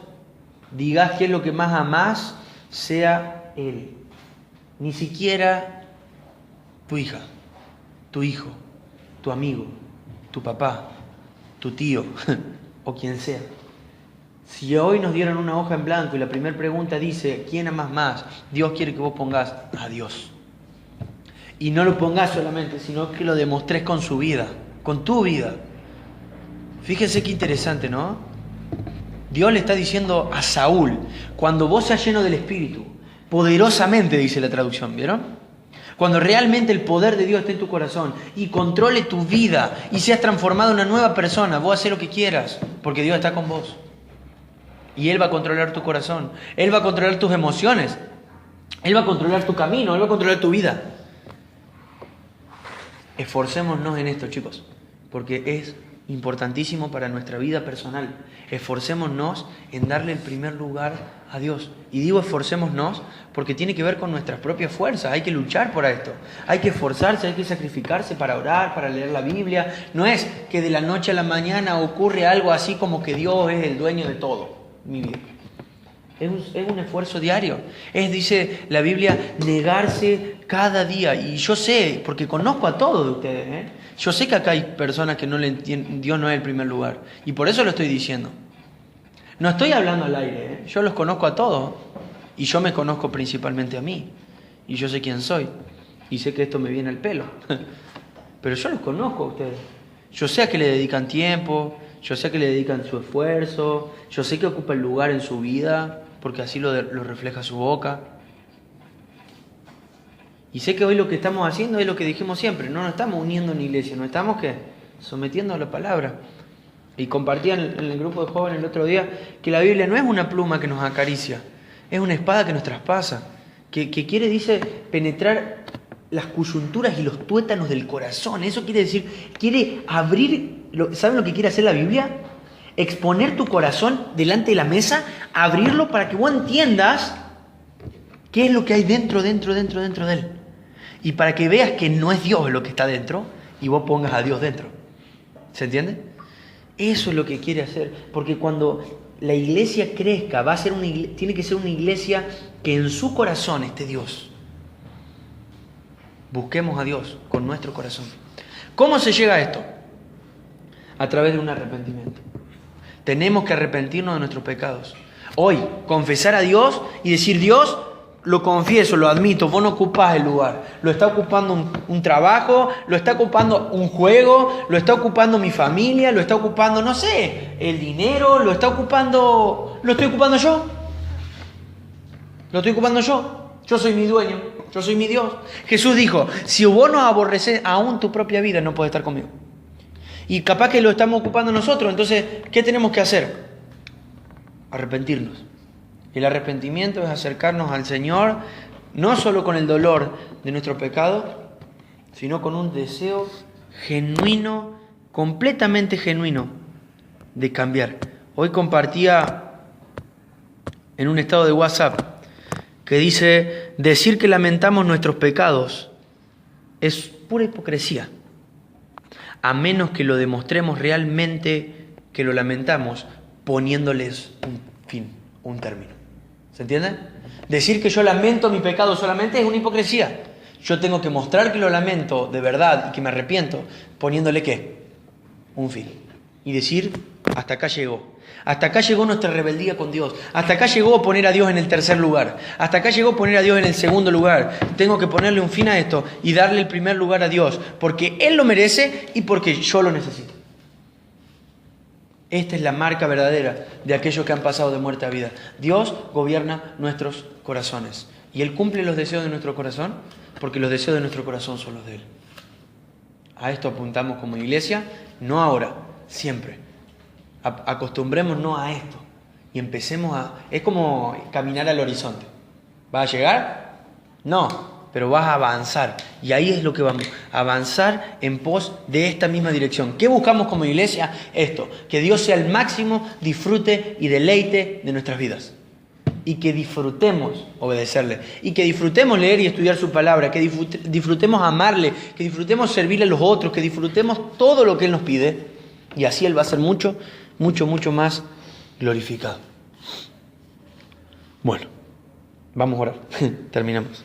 digas qué es lo que más amás, sea Él. Ni siquiera tu hija, tu hijo, tu amigo, tu papá, tu tío o quien sea. Si hoy nos dieran una hoja en blanco y la primera pregunta dice ¿quién amas más? Dios quiere que vos pongas a Dios. Y no lo pongas solamente, sino que lo demostres con su vida, con tu vida. Fíjense qué interesante, ¿no? Dios le está diciendo a Saúl, cuando vos seas lleno del Espíritu, poderosamente, dice la traducción, ¿vieron? Cuando realmente el poder de Dios esté en tu corazón y controle tu vida y seas transformado en una nueva persona, vos haces lo que quieras, porque Dios está con vos. Y Él va a controlar tu corazón, Él va a controlar tus emociones, Él va a controlar tu camino, Él va a controlar tu vida. Esforcémonos en esto, chicos, porque es importantísimo para nuestra vida personal. Esforcémonos en darle el primer lugar a Dios. Y digo esforcémonos porque tiene que ver con nuestras propias fuerzas. Hay que luchar por esto. Hay que esforzarse, hay que sacrificarse para orar, para leer la Biblia. No es que de la noche a la mañana ocurre algo así como que Dios es el dueño de todo, mi vida. Es un esfuerzo diario. Dice la Biblia, negarse cada día. Y yo sé, porque conozco a todos de ustedes, yo sé que acá hay personas que no le entienden, Dios no es el primer lugar. Y por eso lo estoy diciendo. No estoy hablando al aire, yo los conozco a todos. Y yo me conozco principalmente a mí. Y yo sé quién soy. Y sé que esto me viene al pelo. Pero yo los conozco a ustedes. Yo sé a qué le dedican tiempo. Yo sé a qué le dedican su esfuerzo. Yo sé que ocupa el lugar en su vida, porque así lo refleja su boca. Y sé que hoy lo que estamos haciendo es lo que dijimos siempre. No nos estamos uniendo en la iglesia, nos estamos sometiendo a la palabra. Y compartía en el grupo de jóvenes el otro día que la Biblia no es una pluma que nos acaricia, es una espada que nos traspasa, que quiere, dice, penetrar las coyunturas y los tuétanos del corazón. Eso quiere decir, quiere abrir, ¿saben lo que quiere hacer la Biblia? Exponer tu corazón delante de la mesa, abrirlo para que vos entiendas qué es lo que hay dentro de él. Y para que veas que no es Dios lo que está dentro y vos pongas a Dios dentro. ¿Se entiende? Eso es lo que quiere hacer. Porque cuando la iglesia crezca, tiene que ser una iglesia que en su corazón esté Dios. Busquemos a Dios con nuestro corazón. ¿Cómo se llega a esto? A través de un arrepentimiento. Tenemos que arrepentirnos de nuestros pecados. Hoy, confesar a Dios y decir, Dios, lo confieso, lo admito, vos no ocupás el lugar. Lo está ocupando un trabajo, lo está ocupando un juego, lo está ocupando mi familia, lo está ocupando, no sé, el dinero, lo estoy ocupando yo. Lo estoy ocupando yo. Yo soy mi dueño, yo soy mi Dios. Jesús dijo, si vos no aborreces aún tu propia vida, no podés estar conmigo. Y capaz que lo estamos ocupando nosotros, entonces, ¿qué tenemos que hacer? Arrepentirnos. El arrepentimiento es acercarnos al Señor, no solo con el dolor de nuestro pecado, sino con un deseo genuino, completamente genuino, de cambiar. Hoy compartía en un estado de WhatsApp que dice, decir que lamentamos nuestros pecados es pura hipocresía, a menos que lo demostremos realmente que lo lamentamos poniéndoles un fin, un término. ¿Se entiende? Decir que yo lamento mi pecado solamente es una hipocresía. Yo tengo que mostrar que lo lamento de verdad y que me arrepiento poniéndole ¿qué? Un fin. Y decir, hasta acá llegó. Hasta acá llegó nuestra rebeldía con Dios. Hasta acá llegó poner a Dios en el tercer lugar. Hasta acá llegó poner a Dios en el segundo lugar. Tengo que ponerle un fin a esto y darle el primer lugar a Dios. Porque Él lo merece y porque yo lo necesito. Esta es la marca verdadera de aquellos que han pasado de muerte a vida. Dios gobierna nuestros corazones. Y Él cumple los deseos de nuestro corazón porque los deseos de nuestro corazón son los de Él. A esto apuntamos como iglesia, no ahora, siempre. Acostumbrémonos a esto y empecemos a... Es como caminar al horizonte. ¿Va a llegar? No, pero vas a avanzar. Y ahí es lo que vamos, avanzar en pos de esta misma dirección. ¿Qué buscamos como iglesia? Esto, que Dios sea el máximo disfrute y deleite de nuestras vidas. Y que disfrutemos obedecerle. Y que disfrutemos leer y estudiar su palabra. Que disfrutemos amarle. Que disfrutemos servirle a los otros. Que disfrutemos todo lo que Él nos pide. Y así Él va a ser mucho, mucho, mucho más glorificado. Bueno, vamos a orar. Terminamos.